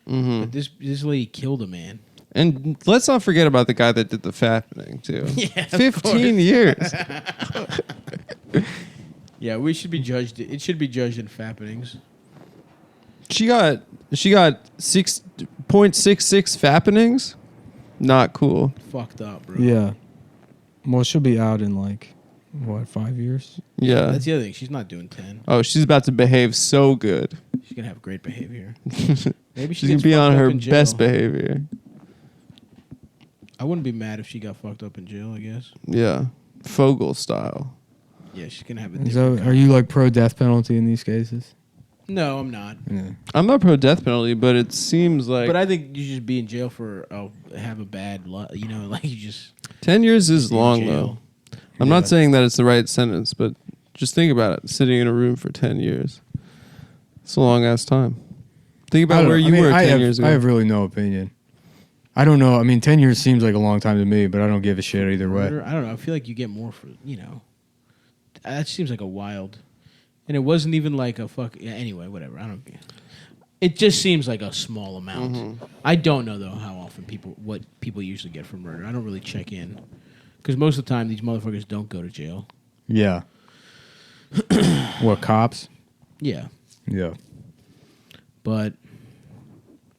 But this lady killed a man. And let's not forget about the guy that did the fappening too. Yeah, of 15 years. Yeah, we should be judged. It should be judged in fappenings. She got 6.66 fappenings. Not cool. Fucked up, bro. Yeah. Well, she'll be out in, like, what, 5 years? Yeah. That's the other thing. She's not doing 10. Oh, she's about to behave so good. She's going to have great behavior. Maybe She's gonna gets be fucked on up her in jail. best behavior. I wouldn't be mad if she got fucked up in jail, I guess. Yeah. Fogel style. Yeah, she's going to have a So, different are you, like, pro death penalty in these cases? No, I'm not. Yeah. I'm not pro death penalty, but it seems like But I think you should be in jail for have a bad luck. Like you just 10 years is be in long jail. though. I'm not saying that it's the right sentence, but just think about it. Sitting in a room for 10 years. It's a long ass time. Think about where you were 10 years ago. I have really no opinion. I don't know. I mean, 10 years seems like a long time to me, but I don't give a shit either way. Murder? I don't know. I feel like you get more for That seems like a wild, and it wasn't even like a fuck. Yeah, anyway, whatever. I don't. It just seems like a small amount. I don't know though how often what people usually get for murder. I don't really check in because most of the time these motherfuckers don't go to jail. Yeah. What, cops? Yeah, Yeah. but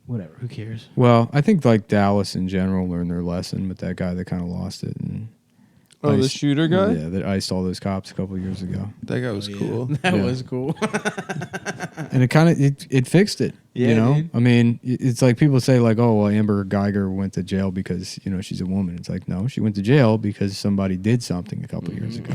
whatever. Who cares? Well, I think, like, Dallas in general learned their lesson with that guy that kind of lost it. And Oh, the iced- shooter guy? Yeah, that iced all those cops a couple years ago. That guy was Oh, yeah. cool. That Yeah. was cool. And it kind of it fixed it. Yeah, you know, dude. I mean, it's like people say, like, "Oh, well, Amber Geiger went to jail because she's a woman." It's like, no, she went to jail because somebody did something a couple years ago.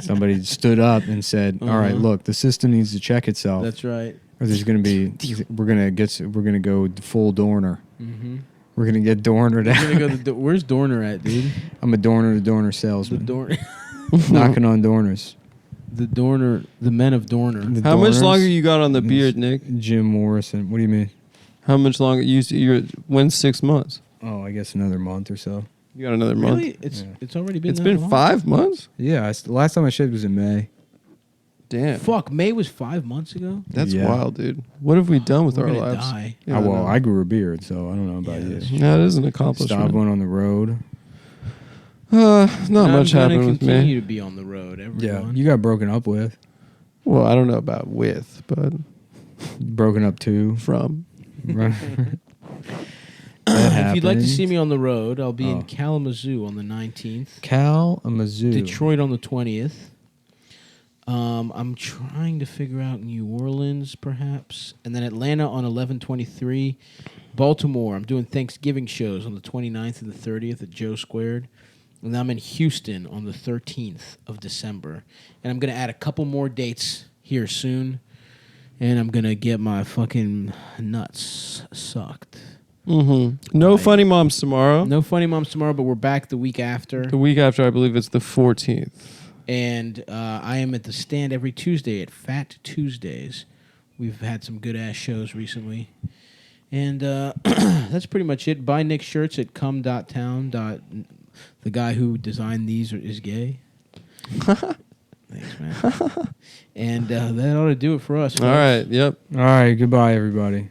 Somebody stood up and said, "All right, look, the system needs to check itself, That's right. or there's going to be we're gonna go full Dorner. We're gonna get Dornered We're gonna out. go where's Dorner at, dude? I'm a Dorner to Dorner The salesman, Dorner, knocking on Dorners. the men of Dorner. The How much Dorners? longer you got on the beard, Nick? Jim Morrison. What do you mean? How much longer? When's 6 months? Oh, I guess another month or so. You got another month. Really? It's already been. It's that been long? 5 months? Yeah, the last time I shaved was in May. Damn. Fuck, May was 5 months ago. That's Yeah. wild, dude. What have we done with We're our gonna lives? die. Yeah, no. I grew a beard, so I don't know about Yeah, you. that's That is an accomplishment. Stopped going on the road. Not And much I'm happened gonna with continue me. to be on the road. Yeah, Everyone. you got broken up with. Well, I don't know about with, but Broken up too. from. If you'd like to see me on the road, I'll be Oh. in Kalamazoo on the 19th, Kalamazoo. Detroit on the 20th. I'm trying to figure out New Orleans, perhaps, and then Atlanta on 11/23. Baltimore, I'm doing Thanksgiving shows on the 29th and the 30th at Joe Squared. And I'm in Houston on the 13th of December. And I'm going to add a couple more dates here soon. And I'm going to get my fucking nuts sucked. Mm-hmm. No funny moms tomorrow. No Funny Moms tomorrow, but we're back the week after. The week after, I believe it's the 14th. And I am at the stand every Tuesday at Fat Tuesdays. We've had some good-ass shows recently. And that's pretty much it. Buy Nick shirts at cum.town. the guy who designed these is gay. Thanks, man. And that ought to do it for us. All right. Yep. All right. Goodbye, everybody.